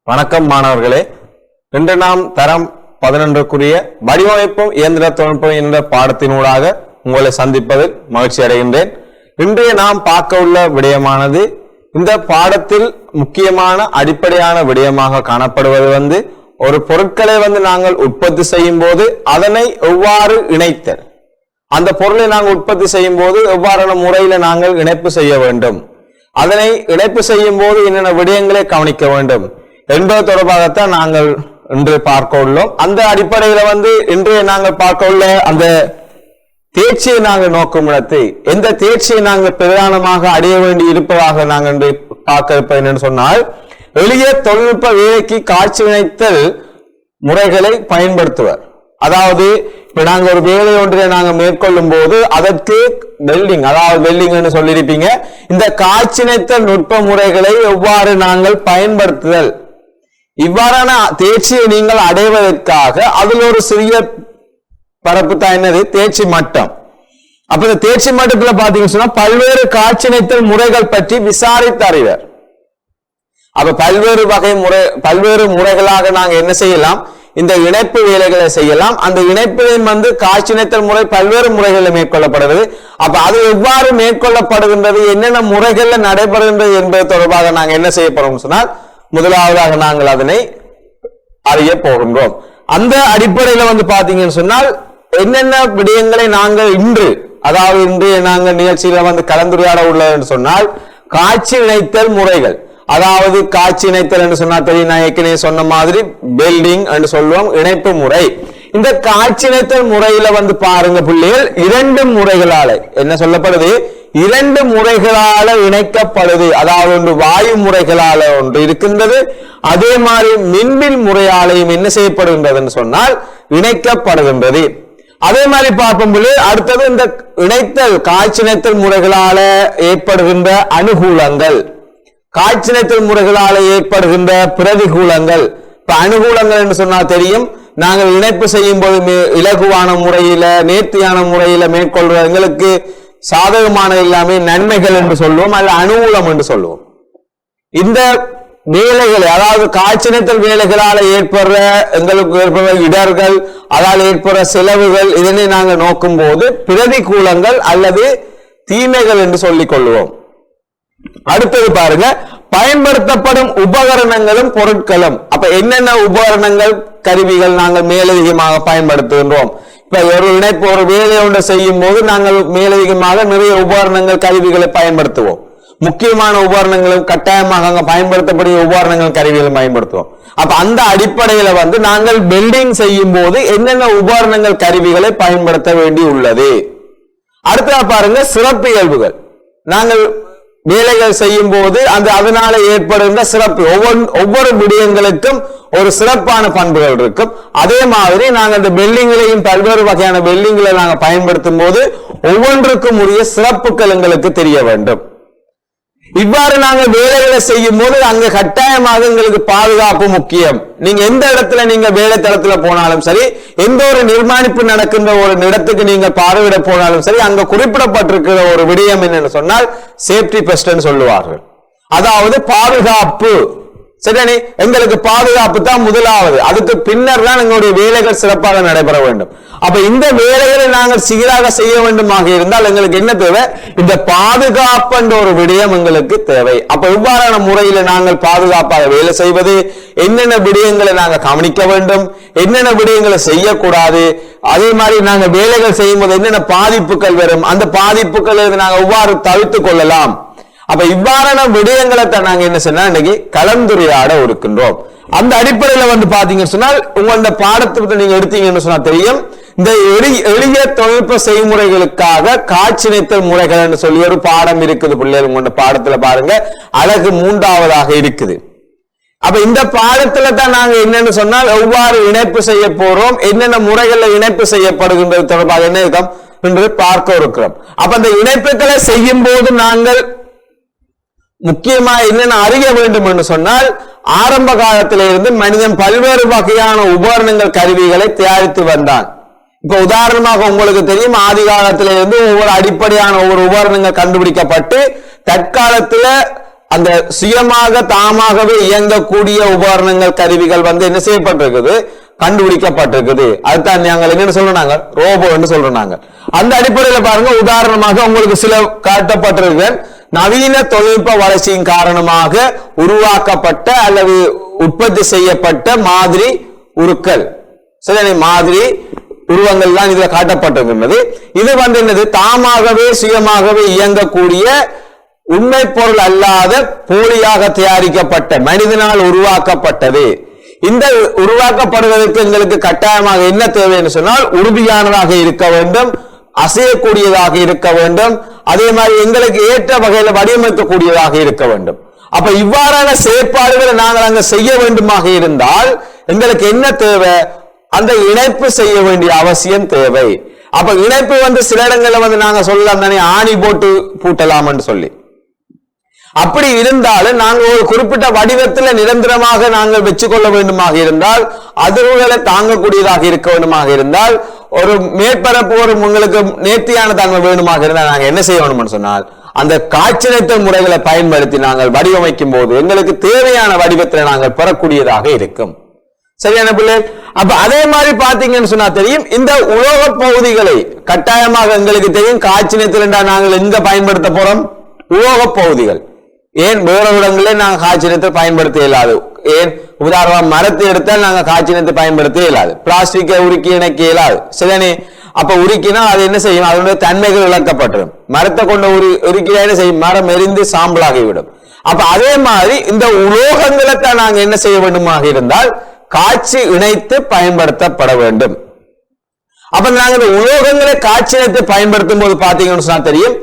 வணக்கம் மாணவர்களே, இன்று நாம் தரம் 11க்குரிய வடிவமைப்பும் இயந்திர தொழில்நுட்பம் என்ற பாடத்தினூடாக உங்களை சந்திப்பதில் மகிழ்ச்சி அடைகின்றேன். இன்றைய நாம் பார்க்க உள்ள விடயமானது இந்த பாடத்தில் முக்கியமான அடிப்படையான விடயமாக காணப்படுவது ஒரு பொருட்களை நாங்கள் உற்பத்தி செய்யும் போது அதனை எவ்வாறு இணைத்தல், அந்த பொருளை நாங்கள் உற்பத்தி செய்யும் போது எவ்வாறான முறையில நாங்கள் இணைப்பு செய்ய வேண்டும், அதனை இணைப்பு செய்யும் போது என்னென்ன விடயங்களை கவனிக்க வேண்டும் என்பது தொடர்பாகத்தான் நாங்கள் இன்று பார்க்க உள்ளோம். அந்த அடிப்படையில இன்று நாங்கள் பார்க்க உள்ள அந்த தேர்ச்சியை நாங்கள் நோக்கும் இடத்தை, எந்த தேர்ச்சியை நாங்கள் பிரதானமாக அடைய வேண்டி இருப்பதாக நாங்கள் இன்று பார்க்க இருப்பது என்னன்னு சொன்னால், எளிய தொழில்நுட்ப வேலைக்கு காட்சி இணைத்தல் முறைகளை பயன்படுத்துவர். அதாவது இப்ப நாங்க ஒரு வேலை ஒன்றை நாங்க மேற்கொள்ளும் போது அதற்கு வெல்டிங், அதாவது வெல்டிங் சொல்லியிருப்பீங்க. இந்த காட்சிணைத்தல் நுட்ப முறைகளை எவ்வாறு நாங்கள் பயன்படுத்துதல், இவ்வாறான தேர்ச்சியை நீங்கள் அடைவதற்காக அதில் ஒரு சிறிய பரப்பு தான் என்னது, தேர்ச்சி மட்டம். அப்ப இந்த தேர்ச்சி மட்டத்துல பாத்தீங்கன்னு சொன்னா பல்வேறு காட்சிணைத்தல் முறைகள் பற்றி விசாரித்து அறிவர். அப்ப பல்வேறு முறைகளாக நாங்க என்ன செய்யலாம், இந்த இணைப்பு வேலைகளை செய்யலாம். அந்த இணைப்பிலையும் காட்சிணைத்தல் முறை பல்வேறு முறைகளில் மேற்கொள்ளப்படுகிறது. அப்ப அது எவ்வாறு மேற்கொள்ளப்படுகின்றது, என்னென்ன முறைகள்ல நடைபெறுகின்றது என்பது தொடர்பாக நாங்கள் என்ன செய்ய போறோம் சொன்னால், முதலாவதாக நாங்கள் அதனை அறிய போகின்றோம். அந்த அடிப்படையில பாத்தீங்கன்னு சொன்னால் என்னென்ன விடயங்களை நாங்கள் இன்று நாங்கள் நிகழ்ச்சியில கலந்துரையாட உள்ளது சொன்னால், காட்சி இணைத்தல் முறைகள். அதாவது காட்சி இணைத்தல் என்று சொன்னா தெரியும், நான் ஏற்கனவே சொன்ன மாதிரி வெல்டிங் என்று சொல்லுவோம், இணைப்பு முறை. இந்த காட்சி இணைத்தல் முறையில பாருங்க பிள்ளைகள், இரண்டு முறைகளால என்ன சொல்லப்படுது, இரண்டு முறைகளால இணைக்கப்படுது. அதாவது ஒன்று வாயு முறைகளால ஒன்று இருக்கின்றது, அதே மாதிரி மின்பில் முறையாலையும் என்ன செய்யப்படுகின்றது சொன்னால் இணைக்கப்படுகின்றது. அதே மாதிரி பார்க்கும் பொழுது அடுத்தது இந்த இணைத்தல் காட்சி இணைத்தல் முறைகளால ஏற்படுகின்ற அனுகூலங்கள், காட்சிணைத்தல் முறைகளால் ஏற்படுகின்ற பிரதிகூலங்கள். இப்ப அனுகூலங்கள் என்று சொன்னால் தெரியும், நாங்கள் இணைப்பு செய்யும் போது இலகுவான முறையில நேர்த்தியான முறையில மேற்கொள்ற எங்களுக்கு சாதகமான எல்லாமே நன்மைகள் என்று சொல்லுவோம், அல்ல அனுகூலம் என்று சொல்லுவோம். இந்த வேலைகளை, அதாவது காட்சிணைத்தல் வேலைகளால் ஏற்படுற எங்களுக்கு ஏற்படுற இடர்கள், அதால் ஏற்படுற செலவுகள், இதனை நாங்கள் நோக்கும் போது பிரதிகூலங்கள் அல்லது தீமைகள் என்று சொல்லிக் கொள்வோம். அடுத்தது பாருங்க, பயன்படுத்தப்படும் உபகரணங்களும் பொருட்களும். அப்ப என்னென்ன உபகரணங்கள் கருவிகள் நாங்கள் மேலதிகமாக பயன்படுத்துகின்றோம். இப்ப ஒரு இணைப்பு ஒரு வேலை ஒன்று செய்யும் போது நாங்கள் மேலதிகமாக நிறைய உபகரணங்கள் கருவிகளை பயன்படுத்துவோம். முக்கியமான உபகரணங்களும் கட்டாயமாக அங்க பயன்படுத்தக்கூடிய உபகரணங்கள் கருவிகளும் பயன்படுத்துவோம். அப்ப அந்த அடிப்படையில நாங்கள் வெல்டிங் செய்யும் போது என்னென்ன உபகரணங்கள் கருவிகளை பயன்படுத்த வேண்டி உள்ளது. அடுத்ததா பாருங்க, சிறப்பு இயல்புகள். நாங்கள் வேலைகள் செய்யும் போது அதனால ஏற்படுகின்ற சிறப்பு, ஒவ்வொரு விடயங்களுக்கும் ஒரு சிறப்பான பண்புகள் இருக்கும். அதே மாதிரி நாங்கள் இந்த வெல்டிங்களையும் பல்வேறு வகையான வெல்டிங்களை நாங்கள் பயன்படுத்தும் போது ஒவ்வொன்றுக்கும் உரிய சிறப்புகள் எங்களுக்கு தெரிய வேண்டும். இவ்வாறு நாங்கள் வேலைகளை செய்யும் போது அங்க கட்டாயமாக எங்களுக்கு பாதுகாப்பு முக்கியம். நீங்க எந்த இடத்துல நீங்க வேலை தளத்துல போனாலும் சரி, எந்த ஒரு நிர்மாணிப்பு நடக்கின்ற ஒரு இடத்துக்கு நீங்க பார்வையிட போனாலும் சரி, அங்க குறிப்பிடப்பட்டிருக்கிற ஒரு விடயம் என்னன்னு சொன்னால் சேஃப்டி ஃபர்ஸ்ட் சொல்லுவார்கள். அதாவது பாதுகாப்பு. சரியானே, எங்களுக்கு பாதுகாப்பு தான் முதலாவது, அதுக்கு பின்னர் தான் எங்களுடைய வேலைகள் சிறப்பாக நடைபெற வேண்டும். அப்ப இந்த வேலைகளை நாங்கள் சீராக செய்ய வேண்டுமாக இருந்தால் எங்களுக்கு என்ன தேவை, இந்த பாதுகாப்பு என்ற ஒரு விடயம் எங்களுக்கு தேவை. அப்ப இவ்வாறான முறையில நாங்கள் பாதுகாப்பாக வேலை செய்வது, என்னென்ன விடயங்களை நாங்கள் கவனிக்க வேண்டும், என்னென்ன விடயங்களை செய்யக்கூடாது, அதே மாதிரி நாங்கள் வேலைகள் செய்யும் போது என்னென்ன பாதிப்புகள் வரும், அந்த பாதிப்புகளை நாங்கள் எவ்வாறு தவிர்த்துக் கொள்ளலாம். அப்ப இவ்வாறான விடயங்களை தான் நாங்க என்ன சொன்னா இன்னைக்கு கலந்துரையாட இருக்கின்றோம். அந்த அடிப்படையில பாத்தீங்கன்னு சொன்னால், உங்களோட பாடத்தை நீங்க எடுத்தீங்கன்னு சொன்னா தெரியும், இந்த எளிய தொழில்நுட்ப செய்முறைகளுக்காக காட்சிணைத்தல் முறைகள் என்று சொல்லி ஒரு பாடம் இருக்குது பிள்ளைகள். உங்களோட பாடத்துல பாருங்க, அழகு 3ஆவதாக இருக்குது. அப்ப இந்த பாடத்துல தான் நாங்க என்னன்னு சொன்னால் எவ்வாறு இணைப்பு செய்ய போறோம், என்னென்ன முறைகள்ல இணைப்பு செய்யப்படுகின்றது தொடர்பாக என்ன இருக்கும் என்று பார்க்க இருக்கிறோம். அப்ப அந்த இணைப்புகளை செய்யும் போது நாங்கள் முக்கியமா என்னென்ன அறிய வேண்டும் என்று சொன்னால், ஆரம்ப காலத்திலிருந்து மனிதன் பல்வேறு வகையான உபகரணங்கள் கருவிகளை தயாரித்து வந்தான். இப்ப உதாரணமாக உங்களுக்கு தெரியும், ஆதி காலத்திலிருந்து ஒவ்வொரு அடிப்படையான ஒவ்வொரு உபகரணங்கள் கண்டுபிடிக்கப்பட்டு தற்காலத்துல அந்த சுயமாக தாமாகவே இயங்கக்கூடிய உபகரணங்கள் கருவிகள் வந்து என்ன செய்யப்பட்டிருக்குது, கண்டுபிடிக்கப்பட்டிருக்குது. அதுதான் நாங்கள் என்ன சொல்றாங்க, ரோபோ என்று சொல்றாங்க. அந்த அடிப்படையில் பாருங்க, உதாரணமாக உங்களுக்கு சில காட்டப்பட்டிருக்க நவீன தொழில்நுட்ப வளர்ச்சியின் காரணமாக உருவாக்கப்பட்ட அல்லது உற்பத்தி செய்யப்பட்ட மாதிரி உருக்கள், சரி, மாதிரி உருவங்கள் தான் இதுல காட்டப்பட்டிருக்கின்றது. இது வந்து என்னது, தாமாகவே சுயமாகவே இயங்கக்கூடிய உண்மை பொருள் அல்லாத போலியாக தயாரிக்கப்பட்ட மனிதனால் உருவாக்கப்பட்டது. இந்த உருவாக்கப்படுவதற்கு எங்களுக்கு கட்டாயமாக என்ன தேவைன்னு சொன்னால், உறுதியானதாக இருக்க வேண்டும், அசையக்கூடியதாக இருக்க வேண்டும், அதே மாதிரி எங்களுக்கு ஏற்ற வகையில் வடிவமைக்கக்கூடியதாக இருக்க வேண்டும். அப்ப இவ்வாறான செயற்பாடுகளை நாங்கள் அங்க செய்ய வேண்டுமாக இருந்தால் எங்களுக்கு என்ன தேவை, அந்த இணைப்பு செய்ய வேண்டிய அவசியம் தேவை. அப்ப இணைப்பு வந்து சில இடங்கள்ல வந்து நாங்க சொல்லலாம் தானே, ஆணி போட்டு பூட்டலாம் என்று சொல்லி. அப்படி இருந்தாலும் நாங்கள் ஒரு குறிப்பிட்ட வடிவத்தில் நிரந்தரமாக நாங்கள் வச்சுக்கொள்ள வேண்டுமாக இருந்தால், அதிர்வுகளை தாங்கக்கூடியதாக இருக்க வேண்டுமாக இருந்தால், ஒரு மேற்பரப்பு ஒரு உங்களுக்கு நேர்த்தியான தன்மை வேண்டுமாக இருந்தால் நாங்கள் என்ன செய்ய வேண்டும்னு சொன்னால், அந்த காட்சியமைத்தல் முறைகளை பயன்படுத்தி நாங்கள் வடிவமைக்கும் போது எங்களுக்கு தேவையான வடிவத்தில் நாங்கள் பெறக்கூடியதாக இருக்கும். சரியான பிள்ளை. அப்ப அதே மாதிரி பாத்தீங்கன்னு சொன்னா தெரியும், இந்த உலோக பகுதிகளை கட்டாயமாக எங்களுக்கு தெரியும், காட்சியத்தில் நாங்கள் எங்க பயன்படுத்த போறோம், உலோக பகுதிகள். ஏன் வேற இடங்களில் நாங்கள் காட்சியத்தை பயன்படுத்த இயலாது. ஏன் உதாரணம் மரத்தை எடுத்தால் நாங்கள் காட்சியத்தை பயன்படுத்த இயலாது, பிளாஸ்டிக்கை உருக்கி இணைக்க இயலாது. சரிதானே? அப்ப உருக்கினா அது என்ன செய்யும், அதனுடைய தன்மைகள் இழக்கப்பட்டுரும். மரத்தை கொண்ட உருக்கினா என்ன செய்யும், மரம் எரிந்து சாம்பலாகிவிடும். அப்ப அதே மாதிரி இந்த உலோகங்களை தான் நாங்க என்ன செய்ய வேண்டுமாக இருந்தால் காட்சி இணைத்து பயன்படுத்தப்பட வேண்டும். அப்ப நாங்க இந்த உலோகங்களை காட்சி இணைத்து பயன்படுத்தும் போது பாத்தீங்கன்னு சொன்னா தெரியும்,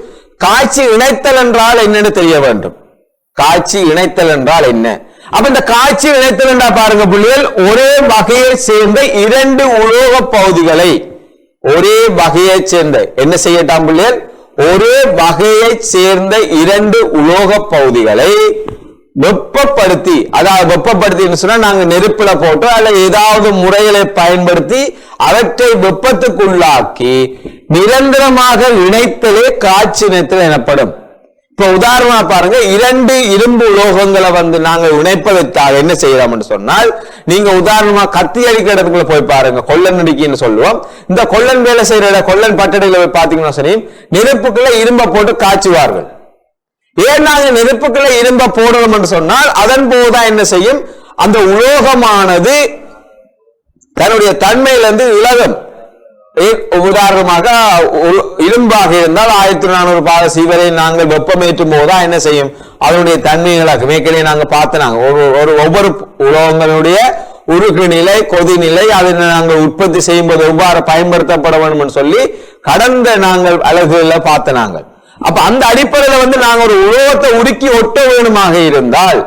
காட்சி இணைத்தல் என்றால் என்னன்னு தெரிய வேண்டும். காட்சி இணைத்தல் என்றால் என்ன? அப்ப இந்த காட்சி இணைத்தல் என்றா பாருங்க பிள்ளைகள், ஒரே வகையை சேர்ந்த இரண்டு உலோக பகுதிகளை, ஒரே வகையை சேர்ந்த என்ன செய்யட்டாம் பிள்ளைகள், ஒரே வகையை சேர்ந்த இரண்டு உலோக பகுதிகளை வெப்பப்படுத்தி, அதாவது வெப்பப்படுத்தி சொன்னா நாங்க நெருப்புல போட்டோ அல்ல ஏதாவது முறைகளை பயன்படுத்தி அவற்றை வெப்பத்துக்குள்ளாக்கி நிரந்தரமாக இணைத்தலே காட்சி இணைத்தல் எனப்படும். இப்ப உதாரணமா பாருங்க, இரண்டு இரும்பு உலோகங்களை வந்து நாங்கள் இணைப்பதற்காக என்ன செய்யலாம்னு சொன்னால், நீங்க உதாரணமா கத்தி அடிக்கிற இடத்துக்குள்ள போய் பாருங்க, கொல்லன் அடிக்கின்னு சொல்லுவோம். இந்த கொல்லன் வேலை செய்யற கொல்லன் பட்டடையில போய் பாத்தீங்கன்னா சரி, நெருப்புக்குள்ள இரும்ப போட்டு காய்ச்சுவார்கள். ஏன் நாங்க நெருப்புக்குள்ள இரும்ப போடணும் என்று சொன்னால், அதன் போதுதான் என்ன செய்யும், அந்த உலோகமானது தன்னுடைய தன்மையிலிருந்து இலகும். உதாரணமாக இரும்பாக இருந்தால் 1400 பாக சீவரை நாங்கள் வெப்பமேற்றும் போதுதான் என்ன செய்யும், அதனுடைய தன்மைகளாக மேற்கனவே நாங்க பார்த்தனாங்க. ஒவ்வொரு உலோகங்களுடைய உருகு நிலை, கொதிநிலை, அதை நாங்கள் உற்பத்தி செய்யும் போது எவ்வாறு பயன்படுத்தப்பட வேண்டும் சொல்லி கடந்த நாங்கள் அழகுல பார்த்த நாங்கள். அப்ப அந்த அடிப்படையில வந்து நாங்க ஒரு உலோகத்தை உருக்கி ஒட்ட வேணுமாக இருந்தால்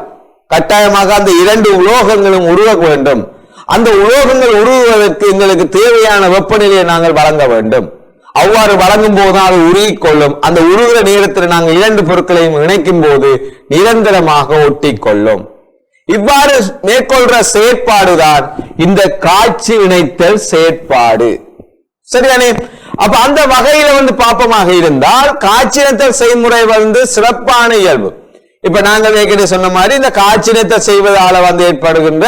கட்டாயமாக அந்த இரண்டு உலோகங்களும் உருவ வேண்டும். அந்த உலோகங்கள் உருகுவதற்கு எங்களுக்கு தேவையான வெப்பநிலையை நாங்கள் வழங்க வேண்டும். அவ்வாறு வழங்கும் போதுதான் அது உருகிக்கொள்ளும். அந்த உருகிற நேரத்தில் நாங்கள் இரண்டு பொருட்களையும் இணைக்கும் போது நிரந்தரமாக ஒட்டிக்கொள்ளும். இவ்வாறு மேற்கொள்ற செயற்பாடுதான் இந்த காட்சி இணைத்தல் செயற்பாடு. சரிதானே? அப்ப அந்த வகையில வந்து பாப்பமாக இருந்தால் காட்சி இணைத்தல் செய்முறை வந்து சிறப்பான இயல்பு. இப்ப நாங்கள் ஏற்கனவே சொன்ன மாதிரி இந்த காட்சி இணைத்தல் செய்வதால வந்து ஏற்படுகின்ற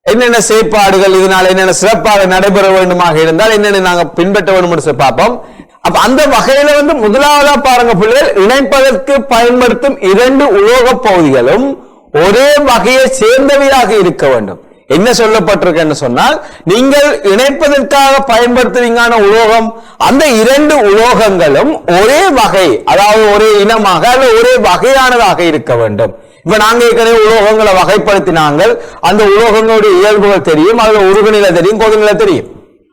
என்னென்ன செயற்பாடுகள், இதனால என்னென்ன சிறப்பாக நடைபெற வேண்டுமாக இருந்தால் என்னென்ன நாங்க பின்பற்ற வேண்டும் என்று பார்ப்போம். அப்ப அந்த வகையில வந்து முதலாவதா பாருங்க பிள்ளைகள், இணைப்பதற்கு பயன்படுத்தும் இரண்டு உலோக பகுதிகளும் ஒரே வகையை சேர்ந்தவையாக இருக்க வேண்டும். என்ன சொல்லப்பட்டிருக்குன்னு சொன்னால், நீங்கள் இணைப்பதற்காக பயன்படுத்துவீங்கான உலோகம், அந்த இரண்டு உலோகங்களும் ஒரே வகை, அதாவது ஒரே இனமாக அல்ல ஒரே வகையானதாக இருக்க வேண்டும். இப்ப நாங்க ஏற்கனவே உலோகங்களை வகைப்படுத்தினாங்கள், அந்த உலோகங்களுடைய இயல்புகள் தெரியும், அதுல உருகுநிலை தெரியும், கொதிநிலை தெரியும்.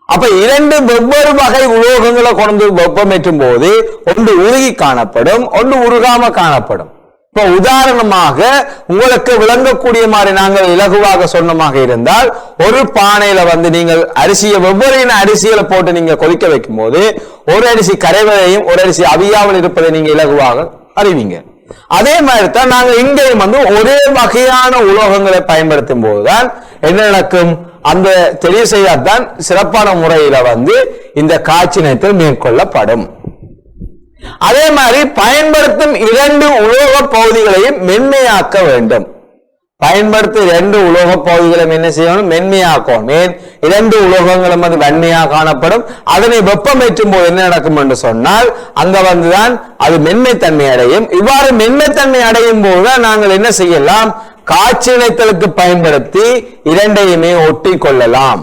அப்ப இரண்டு வெவ்வேறு வகை உலோகங்களை கொண்டு வெப்பமேற்றும் போது ஒன்று உருகி காணப்படும், ஒன்று உருகாம காணப்படும். இப்ப உதாரணமாக உங்களுக்கு விளங்கக்கூடிய மாதிரி நாங்கள் இலகுவாக சொன்னமாக இருந்தால், ஒரு பானையில வந்து நீங்கள் அரிசியை வெவ்வேறு அரிசிகளை போட்டு நீங்க கொதிக்க வைக்கும் போது ஒரு அரிசி கரைவதையும் ஒரு அரிசி அவியாமல் இருப்பதை நீங்க இலகுவாக அறிவீங்க. அதே மாதிரி தான் நாங்க இங்கேயும் வந்து ஒரே வகையான உலோகங்களை பயன்படுத்தும் போதுதான் என்ன நடக்கும், அந்த தெளிவு செய்யாதான் சிறப்பான முறையில வந்து இந்த காட்சி இணைத்தல் மேற்கொள்ளப்படும். அதே மாதிரி பயன்படுத்தும் 2 உலோக பகுதிகளையும் மென்மையாக்க வேண்டும். பயன்படுத்தும் 2 உலோக பகுதிகளும் என்ன செய்யணும்? மென்மையாக்கும். ஏன் 2 உலோகங்களும் வந்து வெண்மையாக காணப்படும். அதனை வெப்பமேற்றும் போது என்ன நடக்கும் என்று சொன்னால் அங்க வந்துதான் அது மென்மைத்தன்மை அடையும். இவ்வாறு மென்மைத்தன்மை அடையும் போது நாங்கள் என்ன செய்யலாம்? காட்சி இணைத்தலுக்கு பயன்படுத்தி 2ஐயுமே ஒட்டி கொள்ளலாம்.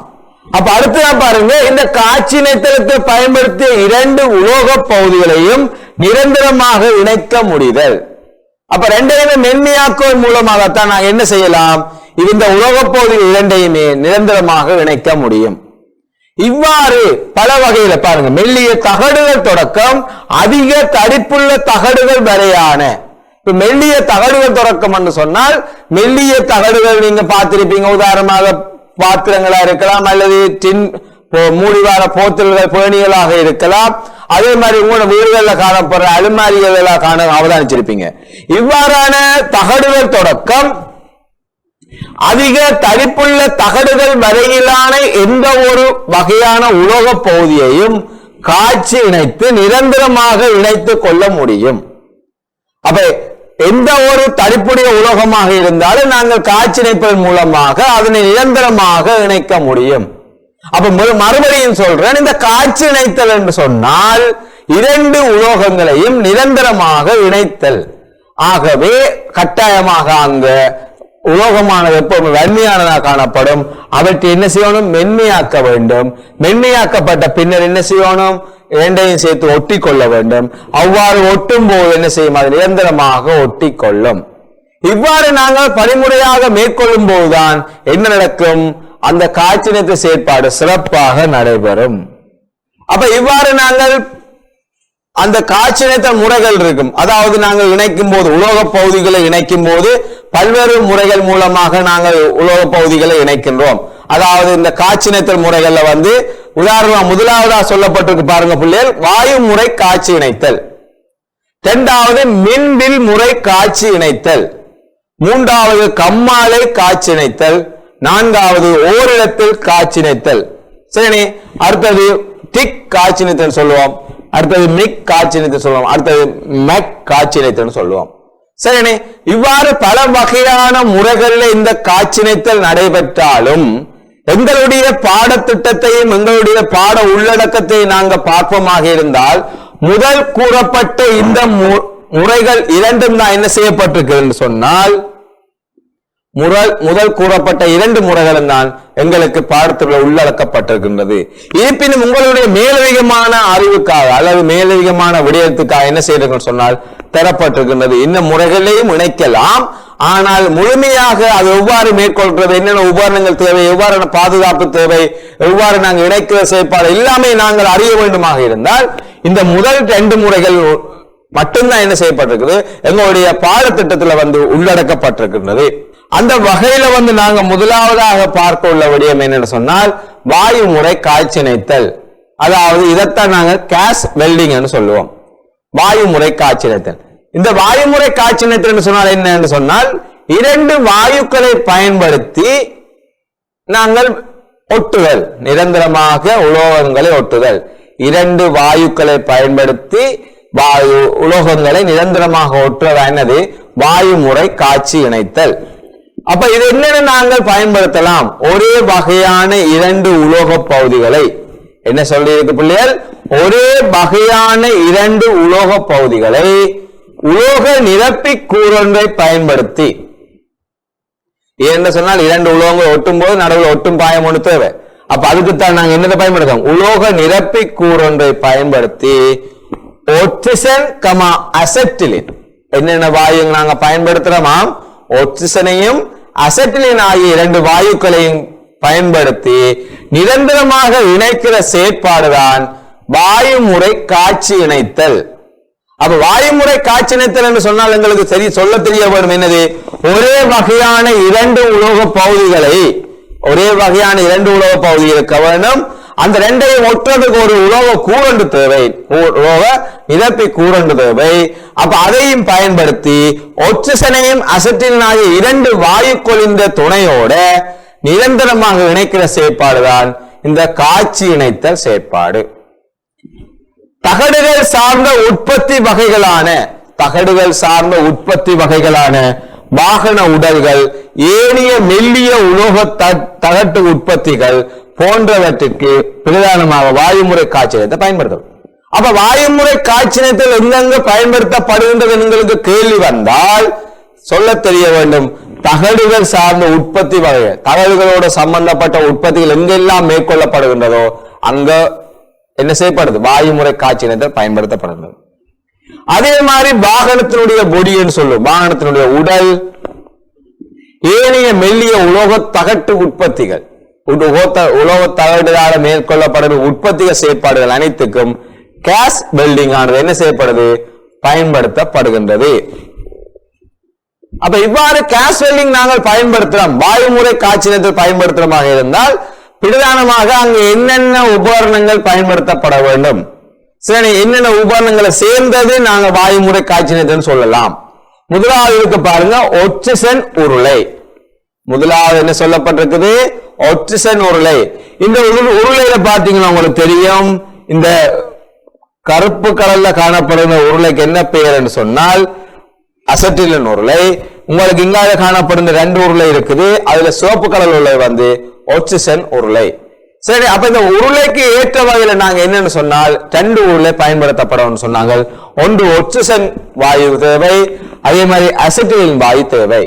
அப்ப அடுத்ததான் பாருங்க, இந்த காட்சி இணைத்தலுக்கு பயன்படுத்திய 2 உலோக பகுதிகளையும் நிரந்தரமாக இணைக்க முடிதல். அப்ப 2ஐயுமே மென்மையாக்குவதன் மூலமாகத்தான் நாங்கள் என்ன செய்யலாம்? இந்த உலோக பகுதிகள் 2ஐயுமே நிரந்தரமாக இணைக்க முடியும். இவ்வாறு பல வகையில பாருங்க, மெல்லிய தகடுகள் தொடக்கம் அதிக தடிப்புள்ள தகடுகள் வரையான. இப்ப மெல்லிய தகடுகள் தொடக்கம் என்று சொன்னால் மெல்லிய தகடுகள் நீங்க பார்த்திருப்பீங்க. உதாரணமாக பாத்திரங்களா இருக்கலாம், அல்லது டின் மூடிவார போத்தல்கள் பேணிகளாக இருக்கலாம். அதே மாதிரி உங்களோட வீடுகளில் காணப்படுற அலுமாரிகள் அவதானிச்சிருப்பீங்க. இவ்வாறான தகடுகள் தொடக்கம் அதிக தடிப்புள்ள தகடுகள் வரையிலான எந்த ஒரு வகையான உலோக பகுதியையும் காட்சி இணைத்து நிரந்தரமாக இணைத்துக் கொள்ள முடியும். அப்ப எந்த ஒரு தடிப்புடைய உலோகமாக இருந்தாலும் நாங்கள் காட்சி இணைப்பதன் மூலமாக அதனை நிரந்தரமாக இணைக்க முடியும். அப்ப மறுபடியும் சொல்றேன், இந்த காட்சி இணைத்தல் என்று சொன்னால் 2 உலோகங்களையும் நிரந்தரமாக இணைத்தல். ஆகவே கட்டாயமாக அங்க உலோகமானது எப்போதும் வெண்மையானதாக காணப்படும். அவற்றை என்ன செய்யணும்? மென்மையாக்க வேண்டும். மென்மையாக்கப்பட்ட பின்னர் என்ன செய்யணும்? 2ஐயும் சேர்த்து ஒட்டி கொள்ள வேண்டும். அவ்வாறு ஒட்டும் போது என்ன செய்யும்? அது நிரந்தரமாக ஒட்டி கொள்ளும். இவ்வாறு நாங்கள் படிமுறையாக மேற்கொள்ளும் போதுதான் என்ன நடக்கும்? அந்த காட்சி இணைத்த செயற்பாடு சிறப்பாக நடைபெறும். அப்ப இவ்வாறு நாங்கள் அந்த காட்சி இணைத்த முறைகள் இருக்கும். அதாவது நாங்கள் இணைக்கும் போது உலோக பகுதிகளை இணைக்கும் போது பல்வேறு முறைகள் மூலமாக நாங்கள் உலோக பகுதிகளை இணைக்கின்றோம். அதாவது இந்த காட்சி இணைத்தல் முறைகள்ல வந்து உதாரணமா முதலாவதா சொல்லப்பட்டிருக்கு பாருங்க பிள்ளைகள், வாயு முறை காட்சி இணைத்தல். 2வது மின்வில் முறை காட்சி இணைத்தல். 3வது கம்மாலை காட்சி இணைத்தல். 4வது ஓரிடத்தில் காட்சி இணைத்தல். சரி, அடுத்தது டிக் காட்சி இணைத்தல் சொல்லுவோம். அடுத்தது மிக் காட்சி இணைத்தல் சொல்லுவோம். அடுத்தது மெக் காட்சி இணைத்தல் சொல்லுவோம். சரி, இவ்வாறு பல வகையான முறைகளில் இந்த காட்சி இணைத்தல் நடைபெற்றாலும் எங்களுடைய பாடத்திட்டத்தையும் எங்களுடைய பாட உள்ளடக்கத்தையும் நாங்கள் பார்ப்போமாக இருந்தால் முதல் கூறப்பட்ட இந்த முறைகள் 2ம் தான் என்ன செய்யப்பட்டிருக்கிறது என்று சொன்னால் முதல் கூறப்பட்ட 2 முறைகளும் தான் எங்களுக்கு பாடத்தில் உள்ளடக்கப்பட்டிருக்கின்றது. இருப்பினும் உங்களுடைய மேலதிகமான அறிவுக்காக அல்லது மேலதிகமான விடயத்துக்காக என்ன செய்யறதுன்னு சொன்னால் தரப்பட்டிருக்கின்றது. இந்த முறைகளையும் இணைக்கலாம். ஆனால் முழுமையாக அது எவ்வாறு மேற்கொள்கிறது, என்னென்ன உபகரணங்கள் தேவை, எவ்வாறான பாதுகாப்பு தேவை, எவ்வாறு நாங்கள் இணைக்கிற செயற்பாடு எல்லாமே நாங்கள் அறிய வேண்டுமாக இருந்தால் இந்த முதல் 2 முறைகள் மட்டும்தான் என்ன செய்யப்பட்டிருக்கிறது எங்களுடைய பாடத்திட்டத்தில் வந்து உள்ளடக்கப்பட்டிருக்கின்றது. அந்த வகையில வந்து நாங்க முதலாவதாக பார்க்க உள்ள விடயம் என்னன்னு சொன்னால் வாயு முறை காட்சி இணைத்தல். அதாவது இதைத்தான் நாங்க கேஸ் வெல்டிங் சொல்லுவோம். வாயு முறை காட்சி இணைத்தல். இந்த வாயுமுறை காட்சி இணைத்தல் சொன்னால் என்ன சொன்னால் 2 வாயுக்களை பயன்படுத்தி நாங்கள் ஒட்டுதல், நிரந்தரமாக உலோகங்களை ஒட்டுதல். 2 வாயுக்களை பயன்படுத்தி உலோகங்களை நிரந்தரமாக ஒட்டுவதா என்னது வாயுமுறை காட்சி இணைத்தல். அப்ப இது என்னென்ன நாங்கள் பயன்படுத்தலாம்? ஒரே வகையான 2 உலோக பகுதிகளை என்ன சொல்லி இருக்கு பிள்ளைகள்? ஒரே வகையான 2 உலோக பகுதிகளை உலோக நிரப்பி கூறொன்றை பயன்படுத்தி, என்ன சொன்னால் 2 உலோகங்கள் ஒட்டும் போது நடுவில் ஒட்டும் பாயம் ஒன்று தேவை. அப்ப அதுக்குத்தான் நாங்க என்னதை பயன்படுத்தோம்? உலோக நிரப்பி கூறொன்றை பயன்படுத்தி ஆக்சிஜன் அசெட்டிலின் என்னென்ன வாயு நாங்க பயன்படுத்துறோமா? ஆக்சிஜனையும் அசெட்டிலின் ஆகிய 2 வாயுக்களையும் பயன்படுத்தி நிரந்தரமாக இணைக்கிற செயற்பாடுதான் வாயுமுறை காட்சி இணைத்தல். அப்ப வாயுமுறை காட்சி இணைத்தல் என்று சொன்னால் எங்களுக்கு சொல்ல தெரிய வேண்டும் என்னது? ஒரே வகையான 2 உலோக பகுதிகளை இருக்க வேண்டும். அந்த 2ஐயும் ஒட்டுறதுக்கு ஒரு உலோக கூரண்டு தேவை, உலோக நிரப்பி கூரண்டு தேவை. அப்ப அதையும் பயன்படுத்தி ஆக்சிஜனையும் அசெட்டிலின் ஆகிய 2 வாயுக்களின் துணையோட நிரந்தரமாக இணைக்கிற செயற்பாடுதான் இந்த காட்சி இணைத்தல் செயற்பாடு. தகடுகள் சார்ந்த உற்பத்தி வகைகளான வாகன உடல்கள், ஏனைய மெல்லிய உலோக தகட்டு உற்பத்திகள் போன்றவற்றிற்கு பிரதானமாக வாயுமுறை காய்ச்சலத்தை பயன்படுத்தும். அப்ப வாயுமுறை காய்ச்சலத்தில் எங்கெங்க பயன்படுத்தப்படுகின்றது எங்களுக்கு கேள்வி வந்தால் சொல்ல தெரிய வேண்டும். தகடுகள் சார்ந்த உற்பத்தி வகைகள், தகடுகளோட சம்பந்தப்பட்ட உற்பத்திகள் எங்கெல்லாம் மேற்கொள்ளப்படுகின்றதோ அங்க என்ன செய்யப்படுது? வாயுமுறை காய்ச்சலத்தில் பயன்படுத்தப்படுகிறது. அதே மாதிரி வாகனத்தினுடைய பொடின்னு சொல்லும், வாகனத்தினுடைய உடல், ஏனைய மெல்லிய உலோக தகட்டு உற்பத்திகள், உலோக தகடுகளால் மேற்கொள்ளப்படும் உற்பத்திகள் செயற்பாடுகள் அனைத்துக்கும் கேஸ் வெல்டிங் ஆனது என்ன செய்யப்படுது? பயன்படுத்தப்படுகின்றது. அப்ப இவ்வாறு கேஸ் வெல்டிங் நாங்கள் பயன்படுத்துறோம், வாயுமுறை காய்ச்சலத்தில் பயன்படுத்துறமாக இருந்தால் பிரதானமாக அங்கு என்னென்ன உபகரணங்கள் பயன்படுத்தப்பட வேண்டும், சரி என்னென்ன உபகரணங்களை சேர்ந்தது நாங்க வாயுமுறை காய்ச்சலத்தில் சொல்லலாம். முதலாவது இருக்கு பாருங்க, ஒட்சிசன் உருளை. முதலாவது என்ன சொல்லப்பட்டிருக்குது? ஒட்சிசன் உருளை. இந்த உருளையில பாத்தீங்கன்னா உங்களுக்கு தெரியும், இந்த கருப்பு கலர்ல காணப்படுகிற உருளைக்கு என்ன பெயர் என்று சொன்னால் அசட்டிலின் உருளை. உங்களுக்கு இங்காக காணப்படுகிற 2 உருளை இருக்குது, அதுல சிவப்பு கலர் உருளை வந்து ஒட்சிசன் உருளை. சரி, அப்ப இந்த உருளைக்கு ஏற்ற வகையில நாங்க என்னன்னு சொன்னால் 2 உருளை பயன்படுத்தப்படும் சொன்னாங்க. ஒன்று ஒட்சிசன் வாயு தேவை, அதே மாதிரி அசட்டிலின் வாயு தேவை.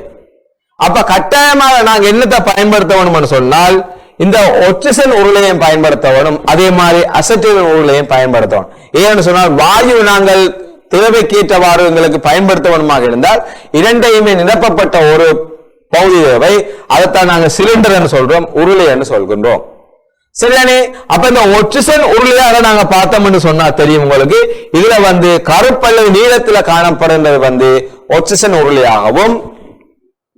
அப்ப கட்டாயமாக நாங்க என்னத்தை பயன்படுத்த வேணும்னு சொன்னால் இந்த ஒட்சிசன் உருளையும் பயன்படுத்த வேணும், அதே மாதிரி அசட்டிலின் உருளையும் பயன்படுத்தணும். ஏன்னு சொன்னால் வாயு நாங்கள் தேவைக்கேற்றவாறு எங்களுக்கு பயன்படுத்த வேணுமாக இருந்தால் இரண்டையுமே நிரப்பப்பட்ட ஒரு பகுதி தேவை. அதைத்தான் நாங்க சிலிண்டர் சொல்றோம், உருளை என்று சொல்கின்றோம். சரியானே? அப்ப இந்த ஒட்சிசன் உருளையாக நாங்க பார்த்தோம்னு சொன்னா தெரியும் உங்களுக்கு, இதுல வந்து கருப்பல்லது நீளத்துல காணப்படுகின்றது வந்து ஒட்சிசன் உருளையாகவும்,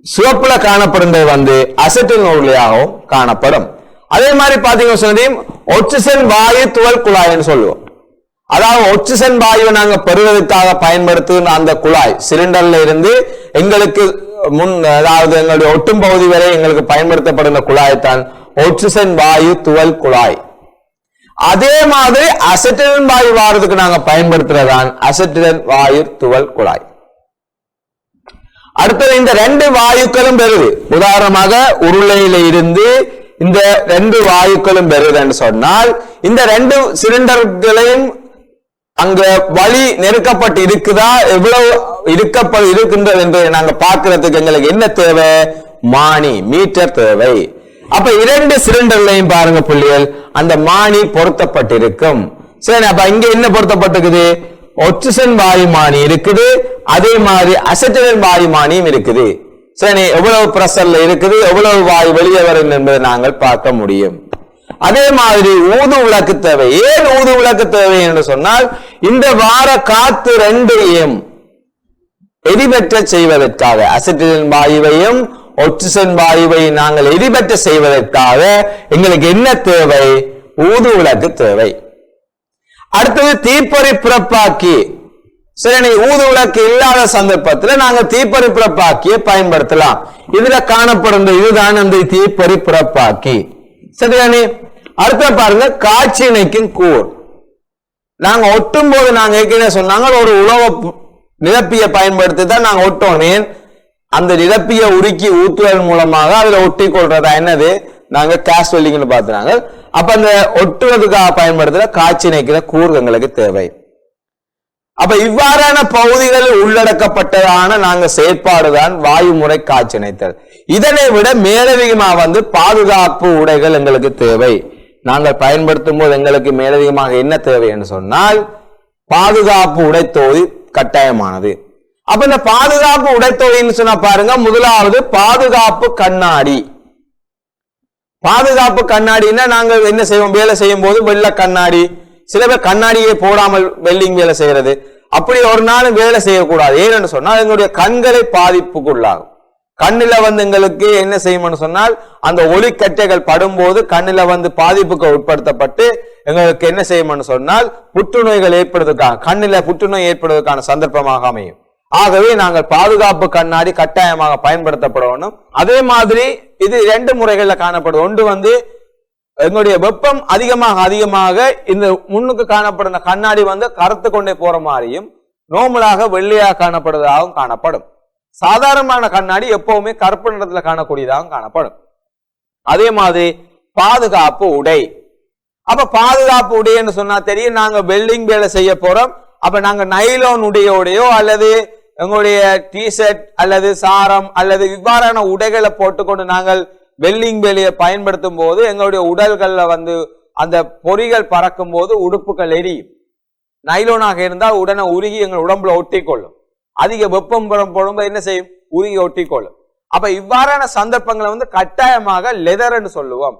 சிவப்புல காணப்படுகின்றது வந்து அசட்டிலின் உருளையாகவும் காணப்படும். அதே மாதிரி பாத்தீங்கன்னா சொன்னதையும் ஒட்சிசன் வாயு துவல் குழாய்னு சொல்லுவோம். அதாவது ஒட்சிசன் வாயு நாங்க பெறுவதற்காக பயன்படுத்துகிற அந்த குழாய், சிலிண்டர்ல இருந்து எங்களுக்கு அதாவது எங்களுடைய ஒட்டும் பகுதி வரை எங்களுக்கு பயன்படுத்தப்படுகிற குழாய்தான் ஒட்சிசன் வாயு துவல் குழாய். அதே மாதிரி அசட்டிலின் வாயு வாரதுக்கு நாங்க பயன்படுத்துறதான் அசட்டிலின் வாயு துவல் குழாய். அடுத்தது இந்த 2 வாயுக்களும் பெறுது. உதாரணமாக உருளையில இருந்து இந்த 2 வாயுக்களும் பெறுதுன்னு சொன்னால் இந்த 2 சிலிண்டர்களையும் அங்க வழி நெருக்கப்பட்டு இருக்குதா, எவ்வளவு இருக்கின்றது என்று நாங்க பார்க்கிறதுக்கு எங்களுக்கு என்ன தேவை? மானி, மீட்டர் தேவை. அப்ப 2 சிலிண்டர்லையும் பாருங்க புள்ளிகள், அந்த மானி பொருத்தப்பட்டிருக்கும். சரி, அப்ப இங்க என்ன பொருத்தப்பட்டிருக்குது? ஒட்சிசன் வாயுமானி இருக்குது, அதே மாதிரி அசட்டிலின் வாயுமானியும் இருக்குது. சரி, எவ்வளவு பிரஷர்ல இருக்குது, எவ்வளவு வாயு வெளியே வரும் என்பதை நாங்கள் பார்க்க முடியும். அதே மாதிரி ஊது விளக்கு தேவை. ஏன் ஊது விளக்கு தேவை என்று சொன்னால் இந்த வார காத்து 2ஐயும் எரிபற்ற செய்வதற்காக, அசட்டிலின் வாயுவையும் ஒட்சிசன் வாயுவை நாங்கள் எரிபற்ற செய்வதற்காக எங்களுக்கு என்ன தேவை? ஊது விளக்கு தேவை. அடுத்தது தீப்பொறி பிறப்பாக்கி. சரி, ஊது விளக்கு இல்லாத சந்தர்ப்பத்தில் நாங்க தீப்பொறி பிறப்பாக்கியை பயன்படுத்தலாம். இதுல காணப்படும் இதுதான் அந்த தீப்பொறி பிறப்பாக்கி. சரிதானே? அடுத்த பாருங்க, காட்சி இணைக்கும் கூர். நாங்க ஒட்டும் போது நாங்க ஏற்கனவே சொன்னாங்க ஒரு உலோக நிரப்பிய பயன்படுத்தி தான் நாங்க ஒட்டோம். அந்த நிரப்பிய உருக்கி ஊற்றுவதன் மூலமாக அதுல ஒட்டி கொள்றதா என்னது நாங்க கேஸ் வெல்டிங்னு பார்த்தாங்க. அப்ப அந்த ஒட்டுவதுக்காக பயன்படுத்துற காட்சி இணைக்கிற கூர் எங்களுக்கு தேவை. அப்ப இவ்வாறான பகுதிகளில் உள்ளடக்கப்பட்டதான நாங்க செயற்பாடுதான் வாயுமுறை காட்சி இணைத்தல். இதனை விட மேலதிகமா வந்து பாதுகாப்பு உடைகள் எங்களுக்கு தேவை. நாங்கள் பயன்படுத்தும் போது எங்களுக்கு மேலதிகமாக என்ன தேவை என்று சொன்னால் பாதுகாப்பு உடைத்தொகுதி கட்டாயமானது. அப்ப இந்த பாதுகாப்பு உடைத்தொகுதின்னு சொன்னா பாருங்க, முதலாவது பாதுகாப்பு கண்ணாடி. பாதுகாப்பு கண்ணாடின்னா நாங்கள் என்ன செய்வோம்? வேலை செய்யும் போது வெள்ளை கண்ணாடி, சில பேர் கண்ணாடியை போடாமல் வெல்டிங் வேலை செய்யறது. அப்படி ஒரு நாள் வேலை செய்யக்கூடாது. ஏன்னு சொன்னால் எங்களுடைய கண்களை பாதிப்புக்குள்ளாகும். கண்ணில வந்து எங்களுக்கு என்ன செய்யும்னு சொன்னால் அந்த ஒளிக்கட்டைகள் படும்போது கண்ணில வந்து பாதிப்புக்கு உட்படுத்தப்பட்டு எங்களுக்கு என்ன செய்யும்னு சொன்னால் புற்றுநோய்கள் ஏற்படுவதற்கான, கண்ணில புற்றுநோய் ஏற்படுவதற்கான சந்தர்ப்பமாக அமையும். ஆகவே நாங்கள் பாதுகாப்பு கண்ணாடி கட்டாயமாக பயன்படுத்தப்பட வேண்டும். அதே மாதிரி இது 2 முறைகள்ல காணப்படும். ஒன்று வந்து எங்களுடைய வெப்பம் அதிகமாக இந்த முன்னுக்கு காணப்படுற கண்ணாடி வந்து கருத்து கொண்டே போற மாதிரியும் நோமலாக வெள்ளையாக காணப்படுவதாகவும் காணப்படும். சாதாரணமான கண்ணாடி எப்பவுமே கருப்பு நிறத்துல காணக்கூடியதாகவும் காணப்படும். அதே மாதிரி பாதுகாப்பு உடை. அப்ப பாதுகாப்பு உடைன்னு சொன்னா தெரியும், நாங்க வெல்டிங் வேலை செய்ய போறோம். அப்ப நாங்க நைலோன் உடையோடையோ அல்லது எங்களுடைய டிஷர்ட் அல்லது சாரம் அல்லது இவ்வாறான உடைகளை போட்டுக்கொண்டு நாங்கள் வெல்டிங் வேலையை பயன்படுத்தும் போது எங்களுடைய உடல்கள்ல வந்து அந்த பொறிகள் பறக்கும் போது உடுப்புகள் எரியும். நைலோனாக இருந்தால் உடனே உருகி எங்கள் உடம்புல ஒட்டி கொள்ளும். அதிக வெப்பம் போடும்போது என்ன செய்யும்? உருகி ஒட்டி கொள்ளும். அப்ப இவ்வாறான சந்தர்ப்பங்களை வந்து கட்டாயமாக லெதர்ன்னு சொல்லுவோம்.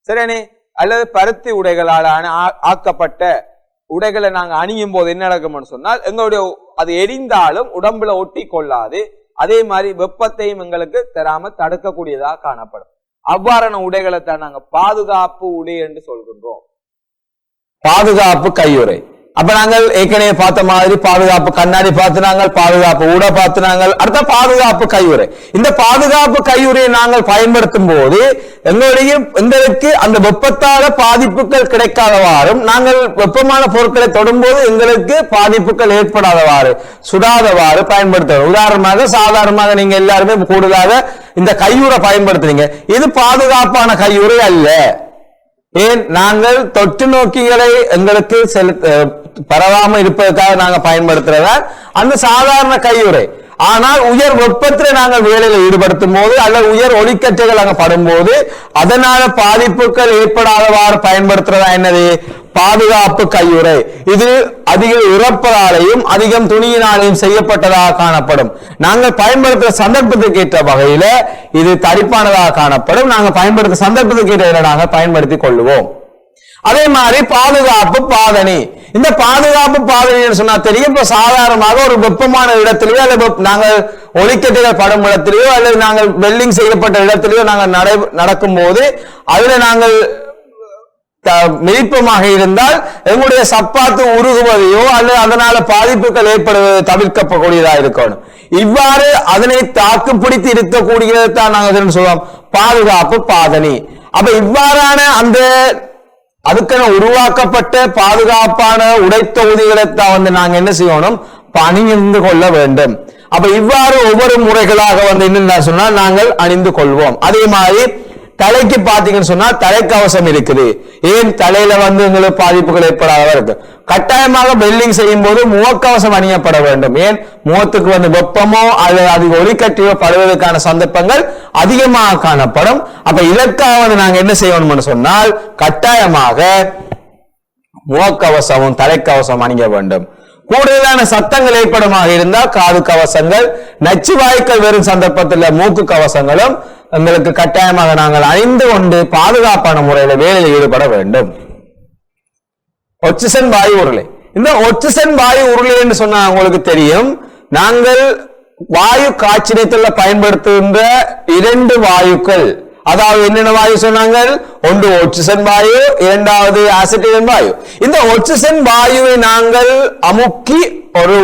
சரியானே? அல்லது பருத்தி உடைகளால் ஆக்கப்பட்ட உடைகளை நாங்க அணியும் போது என்ன நடக்கும்னு சொன்னால் எங்களுடைய அது எரிந்தாலும் உடம்புல ஒட்டி கொள்ளாது. அதே மாதிரி வெப்பத்தையும் எங்களுக்கு தராம தடுக்கக்கூடியதாக காணப்படும். அவ்வாறான உடைகளை தான் நாங்க பாதுகாப்பு உடை என்று சொல்கின்றோம். பாதுகாப்பு கையுறை. அப்ப நாங்கள் ஏற்கனவே பார்த்த மாதிரி பாதுகாப்பு கண்ணாடி பார்த்துனாங்க, பாதுகாப்பு ஊட பார்த்துனாங்க, அடுத்த பாதுகாப்பு கையுறை. இந்த பாதுகாப்பு கையுறையை நாங்கள் பயன்படுத்தும் போது எங்களுக்கு அந்த வெப்பத்தால பாதிப்புகள் கிடைக்காதவாறும், நாங்கள் வெப்பமான பொருட்களை தொடும்போது எங்களுக்கு பாதிப்புகள் ஏற்படாதவாறு சுடாதவாறு பயன்படுத்துவோம். உதாரணமாக சாதாரணமாக நீங்க எல்லாருமே கூடுதலாக இந்த கையுறை பயன்படுத்துறீங்க. இது பாதுகாப்பான கையுறை அல்ல. ஏன்? நாங்கள் தொற்று நோக்கிகளை எங்களுக்கு பரவாம இருப்பதற்காக நாங்க பயன்படுத்துறதா அந்த சாதாரண கையுறை. ஆனால் உயர் வெப்பத்தில் நாங்கள் வேலையில ஈடுபடுத்தும் போது அல்லது உயர் ஒளிக்கற்றைகள் அங்க படும்போது அதனால பாதிப்புகள் ஏற்படாதவாறு பயன்படுத்துறதா என்னது? பாதுகாப்பு கையுறை. இது அதிக இறப்பதாலையும் அதிகம் துணியினாலையும் செய்யப்பட்டதாக காணப்படும். நாங்கள் பயன்படுத்துற சந்தர்ப்பத்துக்கு ஏற்ற வகையில இது தடிப்பானதாக காணப்படும். நாங்கள் பயன்படுத்த சந்தர்ப்பத்துக்கு ஏற்ற நாங்கள் பயன்படுத்திக் கொள்ளுவோம். அதே மாதிரி பாதுகாப்பு பாதணி. இந்த பாதுகாப்பு பாதணி சொன்னா தெரியும், இப்ப சாதாரணமாக ஒரு வெப்பமான இடத்திலேயோ அல்லது நாங்கள் ஒளிக்கட்டைகள் படும் இடத்திலேயோ அல்லது நாங்கள் வெல்டிங் செய்யப்பட்ட இடத்திலேயோ நாங்கள் நடக்கும் போது அதுல நாங்கள் மிதிப்பமாக இருந்தால் எங்களுடைய சப்பாத்து உருகுவதையோ அல்லது அதனால பாதிப்புகள் ஏற்படுவதை தவிர்க்கக்கூடியதாக இருக்கணும். இவ்வாறு அதனை தாக்குப்பிடித்து இருக்கக்கூடியதான் நாங்கள் சொல்லுவோம் பாதுகாப்பு பாதணி. அப்ப இவ்வாறான அந்த அதுக்கென உருவாக்கப்பட்ட பாதுகாப்பான உடைத்தொகுதிகளை தான் வந்து நாங்க என்ன செய்யணும்? அணிந்து கொள்ள வேண்டும். அப்ப இவ்வாறு ஒவ்வொரு முறைகளாக வந்து என்ன சொன்னா நாங்கள் அணிந்து கொள்வோம். அதே மாதிரி தலைக்கு பாத்தீங்கன்னு சொன்னா தலைக்கவசம் இருக்குது. ஏன்? தலையில வந்து உங்களுக்கு பாதிப்புகள் ஏற்படாத இருக்கு. கட்டாயமாக வெல்டிங் செய்யும் போது முகக்கவசம் அணியப்பட வேண்டும். ஏன்? முகத்துக்கு வந்து வெப்பமோ அல்லது அதிக ஒளிக்கட்டியோ படுவதற்கான சந்தர்ப்பங்கள் அதிகமாக காணப்படும். அப்ப இதற்காக வந்து நாங்க என்ன செய்யணும்னு சொன்னால் கட்டாயமாக முகக்கவசமும் தலைக்கவசம் அணிய வேண்டும். கூடுதலான சத்தங்கள் ஏற்படுமாக இருந்தால் காது கவசங்கள், நச்சு வாயுக்கள் வரும் சந்தர்ப்பத்தில் மூக்கு கவசங்களும் எங்களுக்கு கட்டாயமாக நாங்கள் அணிந்து கொண்டு பாதுகாப்பான முறையில வேலையில் ஈடுபட வேண்டும். ஆக்சிஜன் வாயு உருளை. இந்த ஆக்சிஜன் வாயு உருளை என்று சொன்னா உங்களுக்கு தெரியும், நாங்கள் வாயு காய்ச்சினத்துல பயன்படுத்துகின்ற 2 வாயுக்கள், அதாவது என்னென்ன வாயு சொன்னாங்க? ஒன்று ஆக்சிஜன் வாயு, இரண்டாவது அசிட்டிலின் வாயு. இந்த ஆக்சிஜன் வாயுவை நாங்கள் அமுக்கி ஒரு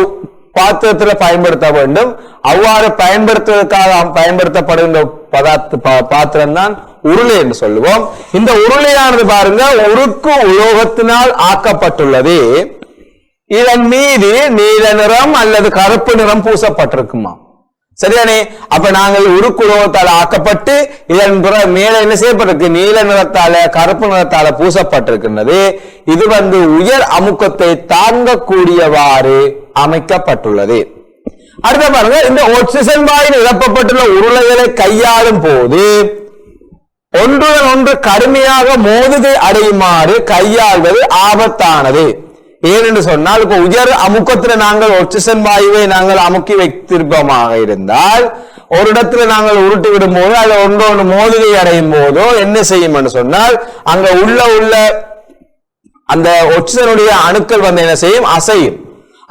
பாத்திரத்தில் பயன்படுத்த வேண்டும். அவ்வாறு பயன்படுத்துவதற்காக பயன்படுத்தப்படுகின்ற பாத்திரம் தான் உருளை என்று சொல்லுவோம். இந்த உருளையானது பாருங்க உருக்கு உலோகத்தினால் ஆக்கப்பட்டுள்ளது. இதன் மீது நீல நிறம் அல்லது கருப்பு நிறம் பூசப்பட்டிருக்குமா? சரியானே? அப்ப நாங்கள் உருக்கு உலோகத்தால் ஆக்கப்பட்டு இதன் மேல என்ன செய்யப்பட்டிருக்கு? நீல நிறத்தால கருப்பு நிறத்தால பூசப்பட்டிருக்கின்றது. இது வந்து உயர் அமுக்கத்தை தாங்கக்கூடியவாறு அமைக்கப்பட்டுள்ளது. அடுத்த பாருங்க, இந்த ஆக்சிஜன் வாயில் நிரப்பப்பட்டுள்ள உருளைகளை கையாளும் போது ஒன்றுடன் ஒன்று கடுமையாக மோதுகை அடையுமாறு கையாள்வது ஆபத்தானது. ஏனென்று சொன்னால் இப்ப உயர் அமுக்கத்துல நாங்கள் ஆக்சிஜன் வாயுவை நாங்கள் அமுக்கி வைத்திருப்போமாக இருந்தால் ஒரு இடத்துல நாங்கள் உருட்டி விடும் போது அது ஒன்றொன்று மோதுகை அடையும் போதோ என்ன செய்யும் என்று சொன்னால் அங்க உள்ள அந்த ஆக்சிஜனுடைய அணுக்கள் வந்து என்ன செய்யும்? அசையும்.